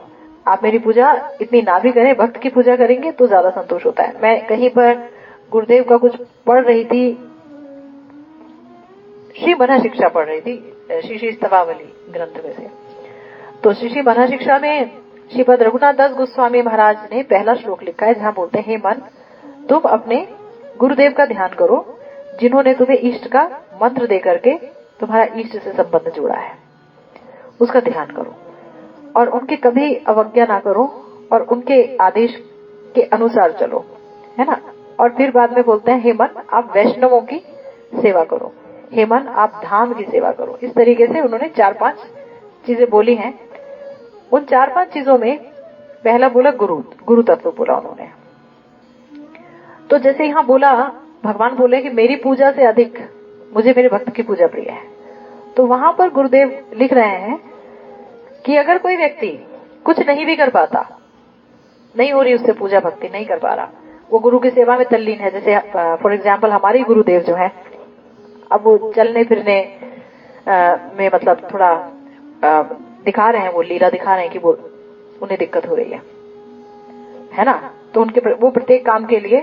आप मेरी पूजा इतनी ना भी करें, भक्त की पूजा करेंगे तो ज्यादा संतोष होता है। मैं कहीं पर गुरुदेव का कुछ पढ़ रही थी, श्री मना शिक्षा पढ़ रही थी, श्री स्तवावली ग्रंथ में से। तो श्री मना शिक्षा में श्रीपद रघुनाथ दास गोस्वामी महाराज ने पहला श्लोक लिखा है, जहाँ बोलते हैं, हे मन, तुम अपने गुरुदेव का ध्यान करो जिन्होंने तुम्हें इष्ट का मंत्र दे करके तुम्हारा इष्ट से संबंध जोड़ा है, उसका ध्यान करो और उनकी कभी अवज्ञा ना करो और उनके आदेश के अनुसार चलो, है ना। और फिर बाद में बोलते हैं, हे मन, आप वैष्णवों की सेवा करो, हे मन, आप धाम की सेवा करो। इस तरीके से उन्होंने 4-5 चीजें बोली हैं। उन 4-5 चीजों में पहला बोला गुरु तत्व बोला उन्होंने। तो जैसे यहाँ बोला, भगवान बोले कि मेरी पूजा से अधिक मुझे मेरे भक्त की पूजा प्रिय है, तो वहां पर गुरुदेव लिख रहे हैं कि अगर कोई व्यक्ति कुछ नहीं भी कर पाता, नहीं हो रही उससे पूजा भक्ति, नहीं कर पा रहा, वो गुरु की सेवा में तल्लीन है, जैसे फॉर एग्जाम्पल हमारे गुरुदेव जो है, अब वो चलने फिरने में मतलब थोड़ा दिखा रहे हैं, वो लीला दिखा रहे हैं कि वो उन्हें दिक्कत हो रही है ना, तो उनके वो प्रत्येक काम के लिए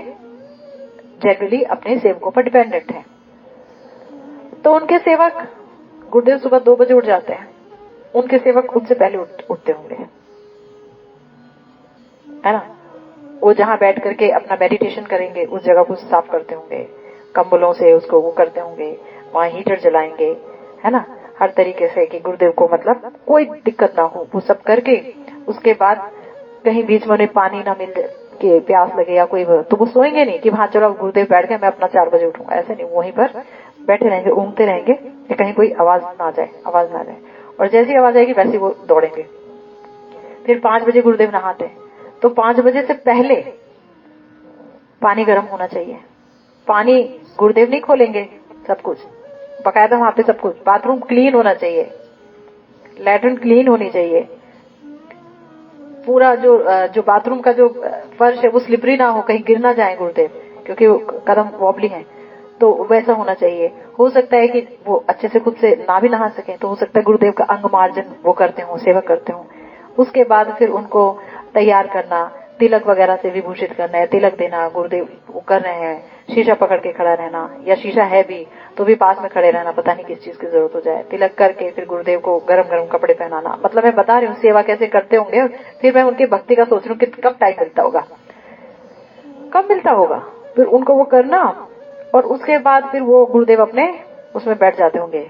जनरली अपने सेवकों पर डिपेंडेंट है। तो उनके सेवक, गुरुदेव सुबह 2 बजे उठ जाते हैं, उनके सेवक उनसे पहले उठते होंगे, है ना। वो जहां बैठ करके अपना मेडिटेशन करेंगे उस जगह को साफ करते होंगे, कंबलों से उसको वो करते होंगे, वहां हीटर जलाएंगे, है ना, हर तरीके से कि गुरुदेव को मतलब कोई दिक्कत ना हो, वो सब करके उसके बाद कहीं बीच में उन्हें पानी ना मिल के प्यास लगे या कोई, तो वो सोएंगे नहीं कि हाँ चलो गुरुदेव बैठ गए मैं अपना 4 बजे उठूंगा, ऐसे नहीं, वहीं पर बैठे रहेंगे, ऊँगते रहेंगे कि कहीं कोई आवाज ना जाए, और जैसी आवाज आएगी वैसे वो दौड़ेंगे। फिर 5 बजे गुरुदेव नहाते हैं, तो 5 बजे से पहले पानी गर्म होना चाहिए। पानी गुरुदेव नहीं खोलेंगे, सब कुछ बकायदा वहां पे सब कुछ, बाथरूम क्लीन होना चाहिए, लैट्रिन क्लीन होनी चाहिए, पूरा जो बाथरूम का जो फर्श है वो स्लिपरी ना हो, कहीं गिर ना जाए गुरुदेव, क्योंकि कदम वॉबली है, तो वैसा होना चाहिए। हो सकता है कि वो अच्छे से खुद से ना भी नहा सके, तो हो सकता है गुरुदेव का अंग मार्जन वो करते हो, सेवा करते हो। उसके बाद फिर उनको तैयार करना, तिलक वगैरह से विभूषित करना है, तिलक देना, गुरुदेव वो कर रहे हैं, शीशा पकड़ के खड़ा रहना, या शीशा है भी तो भी पास में खड़े रहना, पता नहीं किस चीज की जरूरत हो जाए, तिलक करके फिर गुरुदेव को गरम गरम कपड़े पहनाना। मतलब मैं बता रही हूँ सेवा कैसे करते होंगे, फिर मैं उनकी भक्ति का सोच रही हूँ कि कब टाइम मिलता होगा, कब मिलता होगा, फिर उनको वो करना, और उसके बाद फिर वो गुरुदेव अपने उसमें बैठ जाते होंगे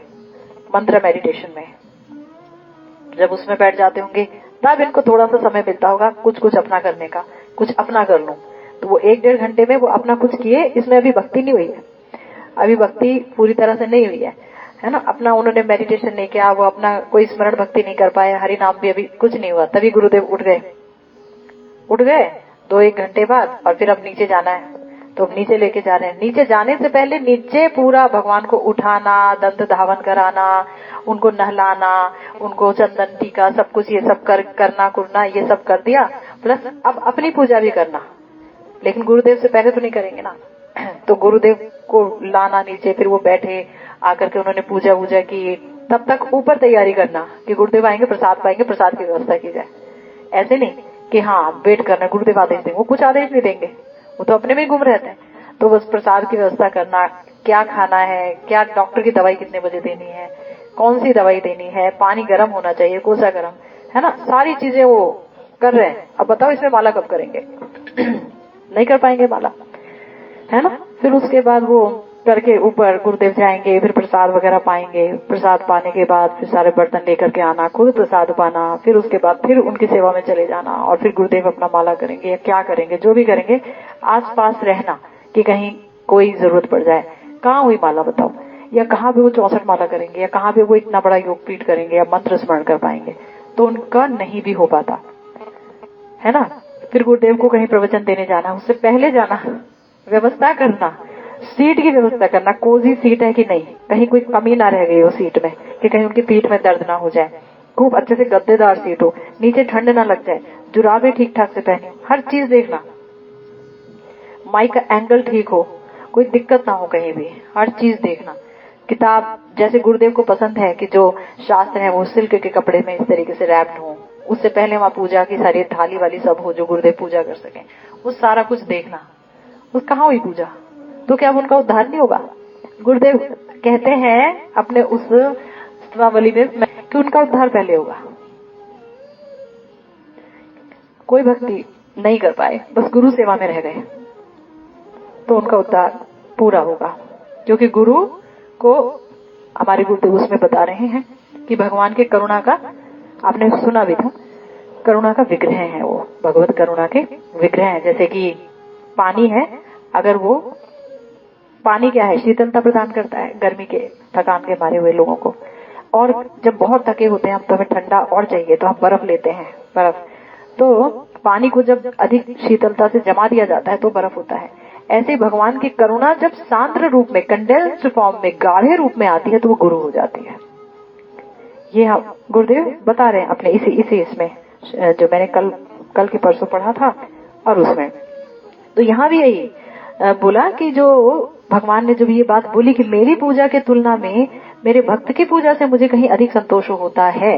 मंत्र मेडिटेशन में। जब उसमें बैठ जाते होंगे तब इनको थोड़ा सा समय मिलता होगा कुछ अपना करने का, कुछ अपना कर लूं, तो वो 1-1.5 घंटे में वो अपना कुछ किए। इसमें अभी भक्ति नहीं हुई है, अभी भक्ति पूरी तरह से नहीं हुई है ना, अपना उन्होंने मेडिटेशन नहीं किया, वो अपना कोई स्मरण भक्ति नहीं कर पाए, हरि नाम भी अभी कुछ नहीं हुआ, तभी गुरुदेव उठ गए 2-1 घंटे बाद, और फिर अब नीचे जाना है, तो अब नीचे लेके जा रहे हैं। नीचे जाने से पहले नीचे पूरा भगवान को उठाना, दंत धावन कराना, उनको नहलाना, उनको चंदन टीका सब कुछ ये सब करना ये सब कर दिया, प्लस अब अपनी पूजा भी करना, लेकिन गुरुदेव से पहले तो नहीं करेंगे ना। तो गुरुदेव को लाना नीचे, फिर वो बैठे, आकर के उन्होंने पूजा वूजा की, तब तक ऊपर तैयारी करना कि गुरुदेव आएंगे प्रसाद पाएंगे, प्रसाद की व्यवस्था की जाए। ऐसे नहीं कि हाँ वेट करना गुरुदेव आदेश देंगे, वो कुछ आदेश नहीं देंगे, वो तो अपने में ही घूम रहते हैं। तो बस प्रसाद की व्यवस्था करना, क्या खाना है, क्या डॉक्टर की दवाई कितने बजे देनी है, कौन सी दवाई देनी है, पानी गर्म होना चाहिए, कोसा गर्म, है ना, सारी चीजें वो कर रहे हैं। अब बताओ इसमें माला कब करेंगे? नहीं कर पाएंगे माला, है ना। फिर उसके बाद वो करके ऊपर गुरुदेव जाएंगे, फिर प्रसाद वगैरह पाएंगे, प्रसाद पाने के बाद फिर सारे बर्तन लेकर के आना, खुद प्रसाद पाना, फिर उसके बाद फिर उनकी सेवा में चले जाना, और फिर गुरुदेव अपना माला करेंगे या क्या करेंगे, जो भी करेंगे आस पास रहना कि कहीं कोई जरूरत पड़ जाए। कहाँ हुई माला बताओ, या कहाँ पे वो 64 माला करेंगे, या कहाँ पे वो इतना बड़ा योग पीठ करेंगे या मंत्र स्मरण कर पाएंगे, तो उनका नहीं भी हो पाता, है ना। फिर गुरुदेव को कहीं प्रवचन देने जाना, उससे पहले जाना, व्यवस्था करना, सीट की व्यवस्था करना, कोजी सीट है कि नहीं, कहीं कोई कमी ना रह गई हो सीट में, कि कहीं उनकी पीठ में दर्द ना हो जाए, खूब अच्छे से गद्देदार सीट हो, नीचे ठंड ना लग जाए, जुराबे ठीक ठाक से पहने, हर चीज देखना, माइक का एंगल ठीक हो, कोई दिक्कत ना हो कहीं भी, हर चीज देखना। किताब जैसे गुरुदेव को पसंद है कि जो शास्त्र है वो सिल्क के कपड़े में इस तरीके से रैप्ड हो, उससे पहले वहां पूजा की सारी थाली वाली सब हो जो गुरुदेव पूजा कर सके, वो सारा कुछ देखना। उस कहाँ हुई पूजा, तो क्या उनका उद्धार नहीं होगा? गुरुदेव कहते हैं अपने उस स्वावली में कि उनका उद्धार पहले होगा। कोई भक्ति नहीं कर पाए, बस गुरु सेवा में रह गए, तो उनका उद्धार पूरा होगा, क्योंकि गुरु को हमारे गुरुदेव उसमें बता रहे हैं कि भगवान के करुणा का, आपने सुना भी था, करुणा का विग्रह है वो, भगवत करुणा के विग्रह है। जैसे कि पानी है, अगर वो पानी क्या है, शीतलता प्रदान करता है गर्मी के थकान के मारे हुए लोगों को, और जब बहुत थके होते हैं हम, तो हमें ठंडा और चाहिए, तो हम बर्फ लेते हैं, बर्फ, तो पानी को जब अधिक शीतलता से जमा दिया जाता है तो बर्फ होता है। ऐसे भगवान की करुणा जब सांद्र रूप में, कंडेंस्ड फॉर्म में, गाढ़े रूप में आती है, तो वो गुरु हो जाती है। ये हम गुरुदेव बता रहे हैं अपने इसी इसमें, जो मैंने कल के परसों पढ़ा था, और उसमें तो यहाँ भी यही बोला कि जो भगवान ने जब ये बात बोली कि मेरी पूजा के तुलना में मेरे भक्त की पूजा से मुझे कहीं अधिक संतोष होता है,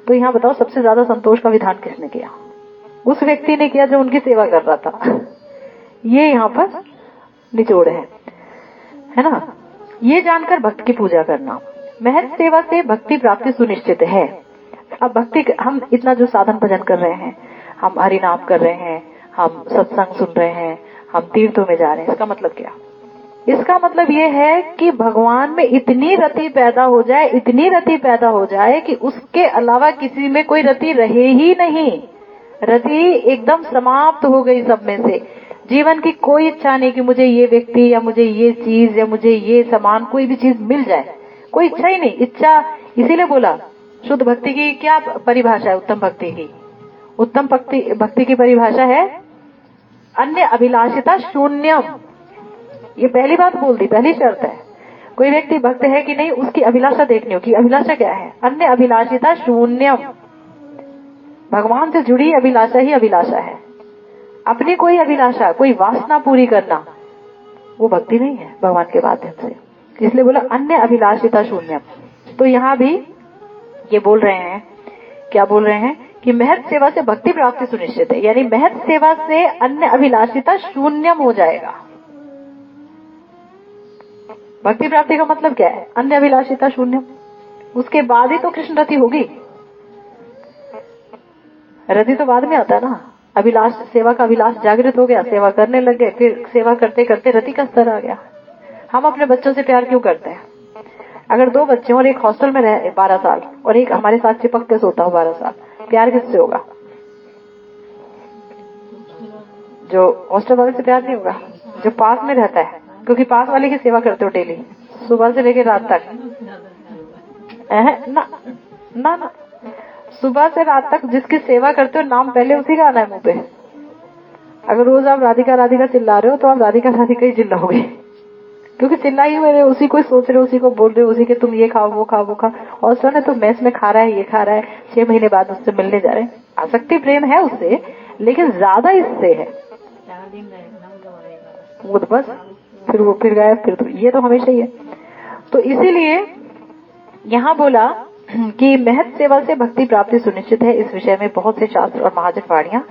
तो यहाँ बताओ सबसे ज्यादा संतोष का विधान किसने किया? उस व्यक्ति ने किया जो उनकी सेवा कर रहा था। ये यहाँ पर निचोड़ है ना। ये जानकर भक्त की पूजा करना। महत सेवा से भक्ति प्राप्ति सुनिश्चित है। अब भक्ति, हम इतना जो साधन भजन कर रहे हैं, हम हरि नाम कर रहे हैं, हम सत्संग सुन रहे हैं, हम तीर्थों में जा रहे हैं, इसका मतलब क्या? इसका मतलब ये है कि भगवान में इतनी रति पैदा हो जाए, इतनी रति पैदा हो जाए कि उसके अलावा किसी में कोई रति रहे ही नहीं। रति एकदम समाप्त हो गई सब में से। जीवन की कोई इच्छा नहीं कि मुझे ये व्यक्ति या मुझे ये चीज या मुझे ये सामान, कोई भी चीज मिल जाए, कोई इच्छा ही नहीं। इच्छा, इसीलिए बोला शुद्ध भक्ति की क्या परिभाषा है? उत्तम भक्ति की, उत्तम भक्ति की परिभाषा है अन्य अभिलाषिता शून्यम। ये पहली बात बोल दी, पहली शर्त है। कोई व्यक्ति भक्त है कि नहीं, उसकी अभिलाषा देखनी होगी। अभिलाषा क्या है? अन्य अभिलाषिता शून्यम। भगवान से जुड़ी अभिलाषा ही अभिलाषा है। अपनी कोई अभिलाषा, कोई वासना पूरी करना, वो भक्ति नहीं है भगवान के माध्यम से। इसलिए बोला अन्य अभिलाषिता शून्यम। तो यहाँ भी ये बोल रहे हैं, क्या बोल रहे हैं कि महत सेवा से भक्ति प्राप्ति सुनिश्चित है, यानी महत सेवा से अन्य अभिलाषिता शून्यम हो जाएगा। भक्ति प्राप्ति का मतलब क्या है? अन्य अभिलाषिता शून्यम। उसके बाद ही तो कृष्ण रति होगी। रति तो बाद में आता है ना। अभिलाष, सेवा का अभिलाष जागृत हो गया, सेवा करने लग गए, फिर सेवा करते करते रति का स्तर आ गया। हम अपने बच्चों से प्यार क्यों करते हैं? अगर दो बच्चे और एक हॉस्टल में रहे 12 साल और एक हमारे साथ चिपक के सोता हो 12 साल, प्यार किससे होगा? जो हॉस्टल वाले से प्यार नहीं होगा, जो पास में रहता है, क्योंकि पास वाले की सेवा करते हो डेली, सुबह से लेकर रात तक। ना ना ना, सुबह से रात तक जिसकी सेवा करते हो, नाम पहले उसी का आना है मुंह पे। अगर रोज आप राधिका राधिका चिल्ला रहे हो तो आप राधिका राधिका ही चिल्लाओगे, क्योंकि चिल्ला ही हुए, उसी को सोच रहे हो, उसी को बोल रहे हो, उसी के तुम ये खाओ वो खाओ वो खाओ। और सुने तो मैस में खा रहा है, ये खा रहा है, 6 महीने बाद उससे मिलने जा रहे हैं। आसक्ति प्रेम है उससे, लेकिन ज्यादा इससे है वो तो बस फिर वो फिर गायब, फिर तो ये तो हमेशा ही है। तो इसीलिए यहाँ बोला कि महत सेवा से भक्ति प्राप्ति सुनिश्चित है। इस विषय में बहुत से शास्त्र और महाजन वाणियां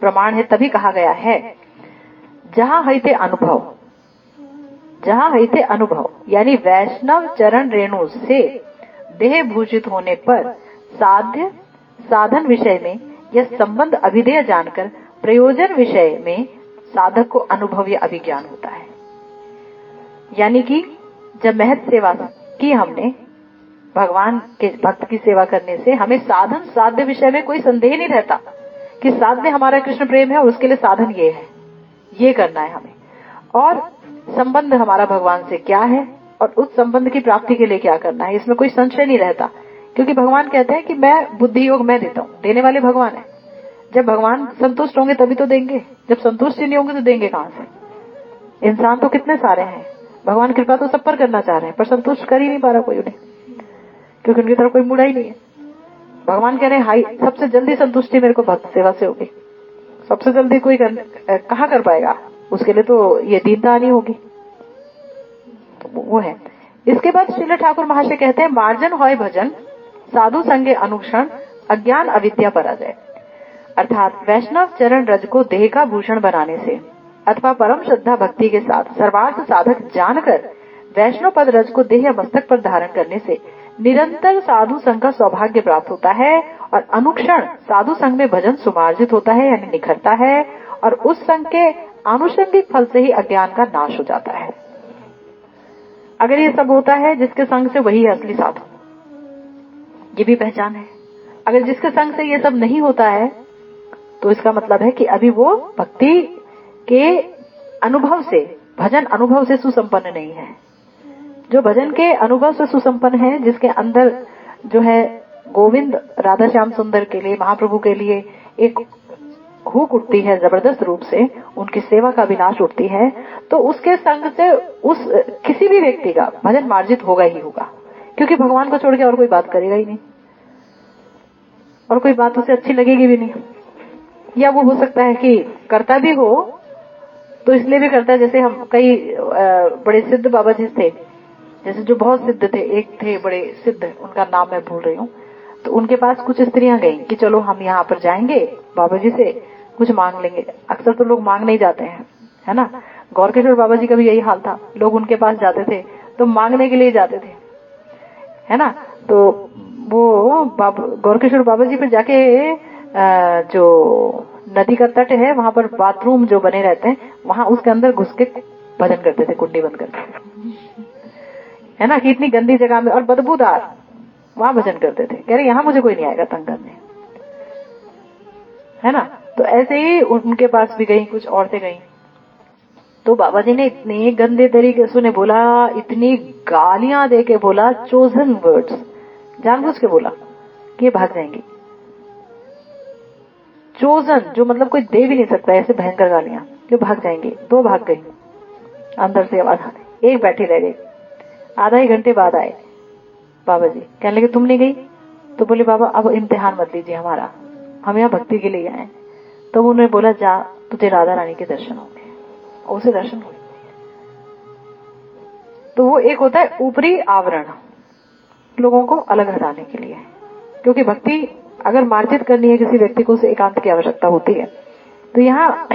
प्रमाण है। तभी कहा गया है जहाँ हईते अनुभव, जहाँ हईते अनुभव, यानी वैष्णव चरण रेणु से देह भूषित होने पर साध्य साधन विषय में यह संबंध अभिधेय जानकर प्रयोजन विषय में साधक को अनुभव या अभिज्ञान होता है। यानी कि जब महत सेवा की हमने, भगवान के भक्त की सेवा करने से हमें साधन साध्य विषय में कोई संदेह नहीं रहता कि साध्य हमारा कृष्ण प्रेम है और उसके लिए साधन ये है, ये करना है हमें, और संबंध हमारा भगवान से क्या है और उस संबंध की प्राप्ति के लिए क्या करना है, इसमें कोई संशय नहीं रहता। क्योंकि भगवान कहते हैं कि मैं बुद्धि योग मैं देता हूँ, देने वाले भगवान है। जब भगवान संतुष्ट होंगे तभी तो देंगे, जब संतुष्ट नहीं होंगे तो देंगे कहाँ से? इंसान तो कितने सारे हैं, भगवान कृपा तो सब पर करना चाह रहे हैं, पर संतुष्ट कर ही नहीं पा रहा कोई उन्हें, क्योंकि उनकी तरफ कोई मुड़ा ही नहीं है। भगवान कह रहे हैं हाई सबसे जल्दी संतुष्टि मेरे को भक्त सेवा से होगी। सबसे जल्दी कोई कहाँ कर पाएगा? उसके लिए तो ये दीनता आनी होगी, तो वो है। इसके बाद श्रील ठाकुर महाशय कहते हैं मार्जन होय भजन साधु संगे अनुक्षण अज्ञान अविद्या पराजय। अर्थात वैष्णव चरण रज को देह का भूषण बनाने से अथवा परम श्रद्धा भक्ति के साथ सर्वार्थ साधक जानकर वैष्णव पद रज को देह या मस्तक पर धारण करने से निरंतर साधु संग का सौभाग्य प्राप्त होता है और अनुक्षण साधु संग में भजन सुमार्जित होता है, यानी निखरता है, और उस संग के आनुषंगिक फल से ही अज्ञान का नाश हो जाता है। अगर ये सब होता है जिसके संग से, वही है असली साधु, ये भी पहचान है। अगर जिसके संग से ये सब नहीं होता है तो इसका मतलब है कि अभी वो भक्ति के अनुभव से, भजन अनुभव से सुसंपन्न नहीं है। जो भजन के अनुभव से सुसंपन्न है, जिसके अंदर जो है गोविंद राधा श्याम सुंदर के लिए, महाप्रभु के लिए एक हुक उठती है जबरदस्त रूप से, उनकी सेवा का विनाश उठती है, तो उसके संग से उस किसी भी व्यक्ति का भजन मार्जित होगा ही होगा, क्योंकि भगवान को छोड़ के और कोई बात करेगा ही नहीं और कोई बात उसे अच्छी लगेगी भी नहीं। या वो हो सकता है कि करता भी हो तो इसलिए भी करता है, जैसे हम कई बड़े सिद्ध बाबा जी थे, जैसे जो बहुत सिद्ध थे, एक थे बड़े सिद्ध, उनका नाम मैं भूल रही हूँ, तो उनके पास कुछ स्त्रियां गई कि चलो हम यहाँ पर जाएंगे बाबा जी से, कुछ मांग लेंगे। अक्सर तो लोग मांग नहीं जाते हैं, है ना। गौरकिशोर बाबा जी का भी यही हाल था, लोग उनके पास जाते थे तो मांगने के लिए जाते थे, है ना। तो वो गौरकिशोर बाबा जी फिर जाके जो नदी का तट है वहां पर बाथरूम जो बने रहते हैं वहां उसके अंदर घुस के भजन करते थे, कुंडी बंद करके, है ना, कि इतनी गंदी जगह में और बदबूदार, वहां भजन करते थे। कह रहे यहाँ मुझे कोई नहीं आएगा तंग करने, है ना। तो ऐसे ही उनके पास भी गई कुछ औरतें गई, तो बाबा जी ने इतने गंदे तरीके से उन्हें बोला, इतनी गालियां दे के बोला, चोजन वर्ड्स, जानबूझ के बोला कि ये भाग जाएंगी। चोजन जो मतलब कोई दे भी नहीं सकता, ऐसे भयंकर गालियां, क्यों भाग जाएंगे। दो भाग गई, अंदर से आवाज आने, एक बैठी रह गई। आधा ही घंटे बाद आए बाबा जी, कहने लगे तुम नहीं गई? तो बोले बाबा अब इम्तिहान मत लीजिए हमारा, हम यहाँ भक्ति के लिए आए। तो उन्होंने बोला जा, तुझे राधा रानी के दर्शन होंगे। और उसे दर्शन हुए। तो वो एक होता है ऊपरी आवरण, लोगों को अलग हटाने के लिए, क्योंकि भक्ति अगर मार्जित करनी है किसी व्यक्ति को, उसे एकांत की आवश्यकता होती है। तो यहाँ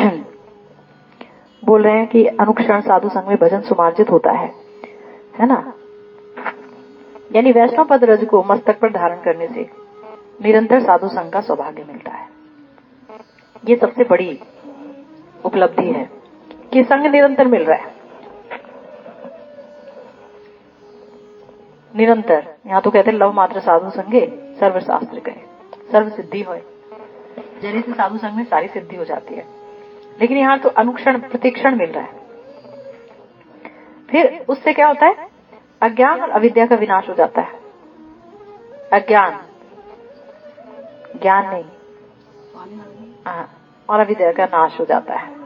बोल रहे हैं कि अनुक्षण साधु संग में भजन सुमार्जित होता है ना। यानी वैष्णव पद रज को मस्तक पर धारण करने से निरंतर साधु संग का सौभाग्य मिलता है। ये सबसे बड़ी उपलब्धि है कि संग निरंतर मिल रहा है, निरंतर। यहाँ तो कहते हैं लव मात्र साधु संगे सर्व शास्त्र कहे, सर्व सिद्धि होए। जैसे से साधु संग में सारी सिद्धि हो जाती है, लेकिन यहाँ तो अनुक्षण प्रतिक्षण मिल रहा है। फिर उससे क्या होता है, अज्ञान और अविद्या का विनाश हो जाता है। अज्ञान, ज्ञान नहीं, और अविद्या का नाश हो जाता है।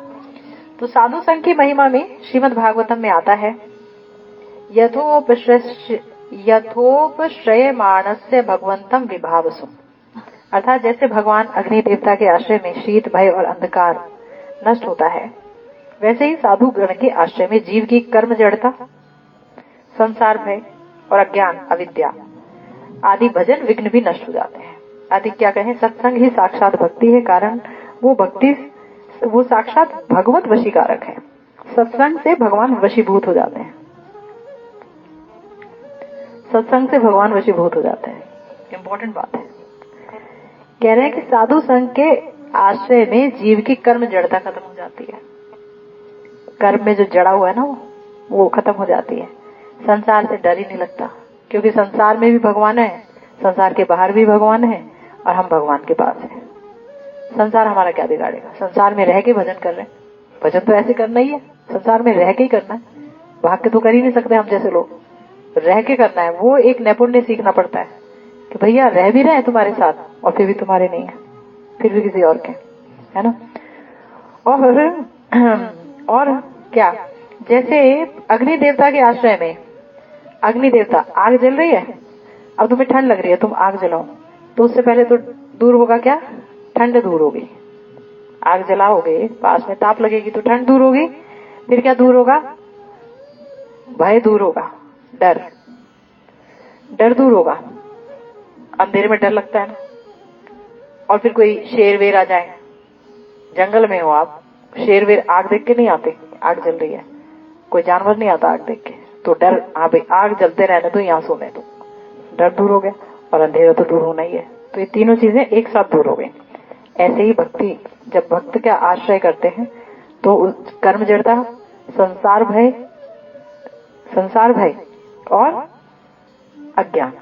तो साधु संघ की महिमा में श्रीमद् भागवतम में आता है, यथोपश्रयमाणस्य भगवंतम विभावसु, अर्थात जैसे भगवान अग्नि देवता के आश्रय में शीत भय और अंधकार नष्ट होता है, वैसे ही साधु गण के आश्रय में जीव की कर्म जड़ता, संसार भय और अज्ञान अविद्या आदि भजन विघ्न भी नष्ट हो जाते हैं। आदि क्या कहें, सत्संग ही साक्षात भक्ति है। कारण वो साक्षात भगवत वशीकारक है। सत्संग से भगवान वशीभूत हो जाते हैं, सत्संग से भगवान वशीभूत हो जाते हैं। इंपॉर्टेंट बात है। कह रहे हैं कि साधु संघ के आश्रय में जीव की कर्म जड़ता खत्म हो जाती है। कर्म में जो जड़ा हुआ है ना वो खत्म हो जाती है। संसार से डर ही नहीं लगता, क्योंकि संसार में भी भगवान है, संसार के बाहर भी भगवान है, और हम भगवान के पास हैं। संसार हमारा क्या बिगाड़ेगा। संसार में रह के भजन कर रहे हैं, भजन तो ऐसे करना ही है, संसार में रह के ही करना है। भाग के तो कर ही नहीं सकते हम जैसे लोग, रह के करना है। वो एक नैपुण्य सीखना पड़ता है कि भैया रह भी रहे हैं तुम्हारे साथ और फिर भी तुम्हारे नहीं है, फिर भी किसी और के, है ना। और क्या, जैसे अग्नि देवता के आश्रय में, अग्नि देवता, आग जल रही है, अब तुम्हें ठंड लग रही है, तुम आग जलाओ, तो उससे पहले तो दूर होगा क्या, ठंड दूर होगी। आग जलाओगे, पास में ताप लगेगी तो ठंड दूर होगी। फिर क्या दूर होगा, भय दूर होगा, डर दूर होगा। अंधेरे में डर लगता है ना। और फिर कोई शेर वेर आ जाए, जंगल में हो आप, शेर वेर आग देख के नहीं आते, आग जल रही है, कोई जानवर नहीं आता आग देख के, तो डर, हाँ भाई आग जलते रहने तो यहाँ सोने तो, डर दूर हो गया, और अंधेरा तो दूर होना ही है। तो ये तीनों चीजें एक साथ दूर हो गई। ऐसे ही भक्ति, जब भक्त का आश्रय करते हैं तो कर्म जड़ता, संसार भय और अज्ञान,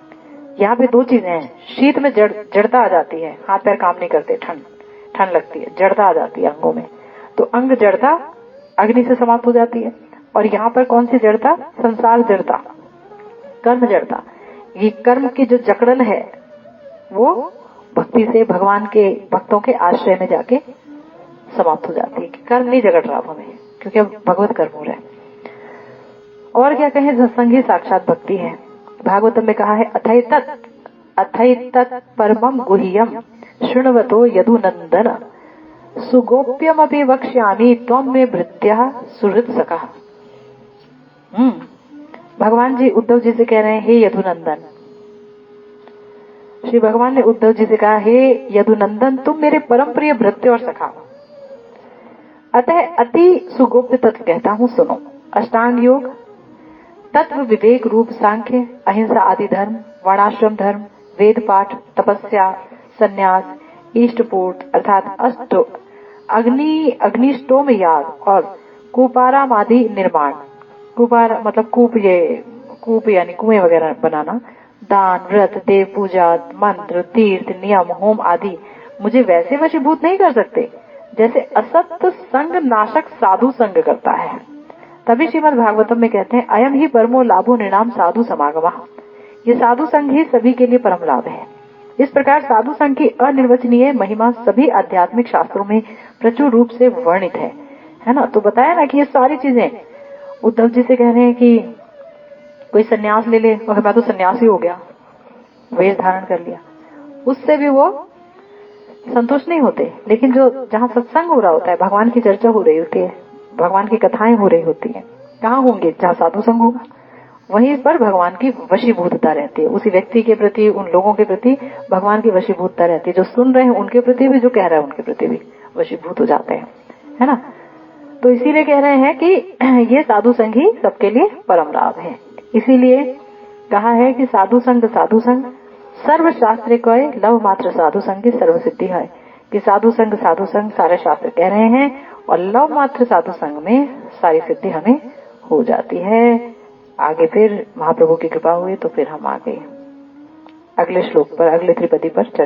यहाँ पे दो चीजें हैं। शीत में जड़ता आ जाती है, हाथ पैर काम नहीं करते, ठंड लगती है, जड़ता आ जाती है अंगों में, तो अंग जड़ता अग्नि से समाप्त हो जाती है। और यहाँ पर कौन सी जड़ता, संसार जड़ता, कर्म जड़ता। ये कर्म की जो जकड़न है वो भक्ति से भगवान के भक्तों के आश्रय में जाके समाप्त हो जाती है कि कर्म नहीं जगड़ रहा हमें, क्योंकि अब भगवत कर्म हो रहा है। और क्या कहें, सत्संग ही साक्षात भक्ति है। भागवतम में कहा है, अथैतत् परमं गुह्यं शृण्वतो यदुनंदन सुगोप्यमपि वक्ष्यामि त्वं मे भृत्यः सुहृद सकः। भगवान जी उद्धव जी से कह रहे हैं, हे यदुनंदन, श्री भगवान ने उद्धव जी से कहा, हे यदुनंदन तुम मेरे परम प्रिय भृत्य और सखा हो। अतः अति सुगुप्त तत्व कहता हूँ सुनो। अष्टांग योग, तत्व विवेक रूप सांख्य, अहिंसा आदि धर्म, वर्णाश्रम धर्म, वेद पाठ, तपस्या, संन्यास, इष्टपूर्त अर्थात अष्ट अग्निष्टोम याग और कूपारामादि निर्माण। कूपार मतलब कूप यानी कुएं वगैरह बनाना, दान, व्रत, देव पूजा, मंत्र, तीर्थ, नियम, होम आदि मुझे वैसे वशीभूत नहीं कर सकते जैसे असत संग नाशक साधु संग करता है। तभी श्रीमद् भागवतम में कहते हैं अयम ही परमो लाभो निर्णाम साधु समागमः। ये साधु संघ ही सभी के लिए परम लाभ है। इस प्रकार साधु संघ की अनिर्वचनीय महिमा सभी आध्यात्मिक शास्त्रों में प्रचुर रूप से वर्णित है ना। तो बताया ना कि ये सारी चीजें उद्धव जी से कह रहे हैं कि कोई सन्यास ले ले, और मैं तो सन्यासी हो गया, वेश धारण कर लिया, उससे भी वो संतुष्ट नहीं होते। लेकिन जो जहाँ सत्संग हो रहा होता है, भगवान की चर्चा हो रही होती है, भगवान की कथाएं हो रही होती है, कहाँ होंगे? जहाँ साधु संग होगा, वहीं पर भगवान की वशीभूतता रहती है। उसी व्यक्ति के प्रति, उन लोगों के प्रति भगवान की वशीभूतता रहती है। जो सुन रहे हैं उनके प्रति भी, जो कह रहा है उनके प्रति भी वशीभूत हो जाते हैं, है ना। तो इसीलिए कह रहे हैं कि ये साधु संग ही सबके लिए परम लाभ है। इसीलिए कहा है कि साधु संग सर्व शास्त्र कहे लव मात्र साधु संग की सर्व सिद्धि है। कि साधु संग सारे शास्त्र कह रहे हैं, और लव मात्र साधु संग में सारी सिद्धि हमें हो जाती है। आगे फिर महाप्रभु की कृपा हुई तो फिर हम आगे अगले श्लोक पर, अगले त्रिपदी पर